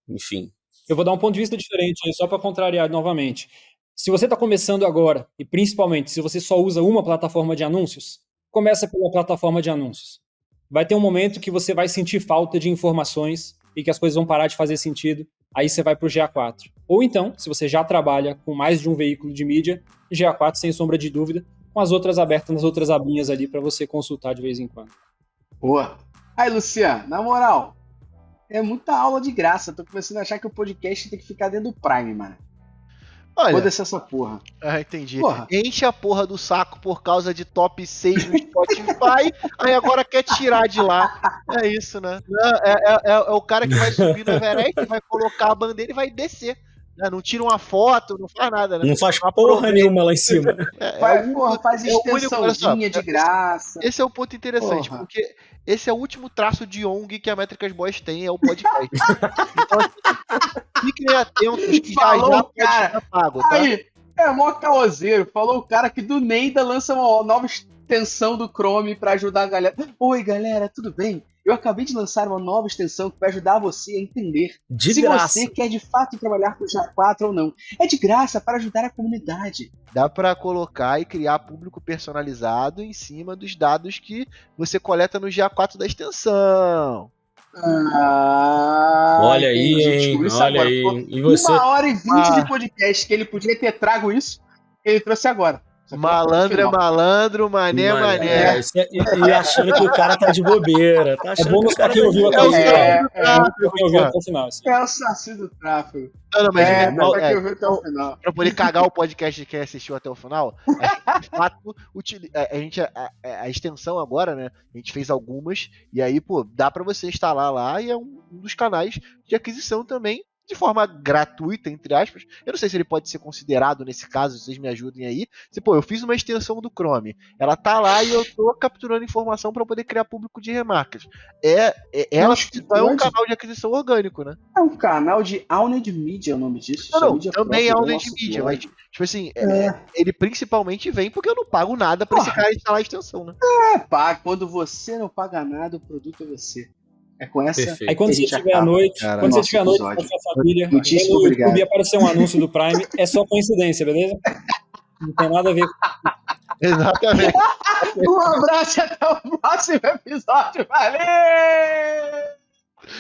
enfim. Eu vou dar um ponto de vista diferente aí, só para contrariar novamente. Se você está começando agora, e principalmente se você só usa uma plataforma de anúncios, começa pela plataforma de anúncios. Vai ter um momento que você vai sentir falta de informações e que as coisas vão parar de fazer sentido, aí você vai para o GA4. Ou então, se você já trabalha com mais de um veículo de mídia, GA4 sem sombra de dúvida, com as outras abertas nas outras abinhas ali para você consultar de vez em quando. Boa. Aí, Luciano, na moral, é muita aula de graça. Tô começando a achar que o podcast tem que ficar dentro do Prime, mano. Olha, Foda-se essa porra. Entendi. Porra. Enche a porra do saco por causa de top 6 no Spotify, aí agora quer tirar de lá. É isso, né? É o cara que vai subir no Everest, vai colocar a bandeira e vai descer. Né? Não tira uma foto, não faz nada, né? Não faz porra nenhuma lá em cima. Faz extensãozinha de graça. Esse é o ponto interessante, Porra. porque esse é o último traço de ONG que a Métricas Boys tem, é o podcast. Então, assim, fiquem atentos que Falou, já pode cara. ser pago, tá? Aí, mó caoseiro. Falou o cara que do Neida lança uma nova extensão do Chrome pra ajudar a galera. Oi, galera, tudo bem? Eu acabei de lançar uma nova extensão que vai ajudar você a entender se você quer de fato trabalhar com o GA4 ou não. É de graça para ajudar a comunidade. Dá para colocar e criar público personalizado em cima dos dados que você coleta no GA4 da extensão. Olha aí, hein? Olha aí. E você? 1h20 de podcast que ele podia ter trago isso, ele trouxe agora. Malandro é malandro, mané é mané. E achando que o cara tá de bobeira. Tá achando bom que o cara quem ouviu até o final. É o saci do tráfego. Não, mas pra quem ouviu até o final. Pra poder cagar o podcast de quem assistiu até o final, de fato, a extensão agora, né? A gente fez algumas, e aí, pô, dá pra você instalar lá, e é um dos canais de aquisição também, de forma gratuita, entre aspas. Eu não sei se ele pode ser considerado nesse caso, vocês me ajudem aí. Pô, eu fiz uma extensão do Chrome, ela tá lá e eu tô capturando informação para poder criar público de remarcas. Ela é um canal de aquisição orgânico, né? É um canal de Owned Media, é o nome disso. Não, também é Owned Media, mas, tipo assim, ele principalmente vem porque eu não pago nada pra esse cara instalar a extensão, né? Quando você não paga nada, o produto é você. É com essa. Perfeito. Aí quando você estiver à noite, com a sua família, no YouTube aparecer um anúncio do Prime, é só coincidência, beleza? Não tem nada a ver com Exatamente. Um abraço e até o próximo episódio. Valeu!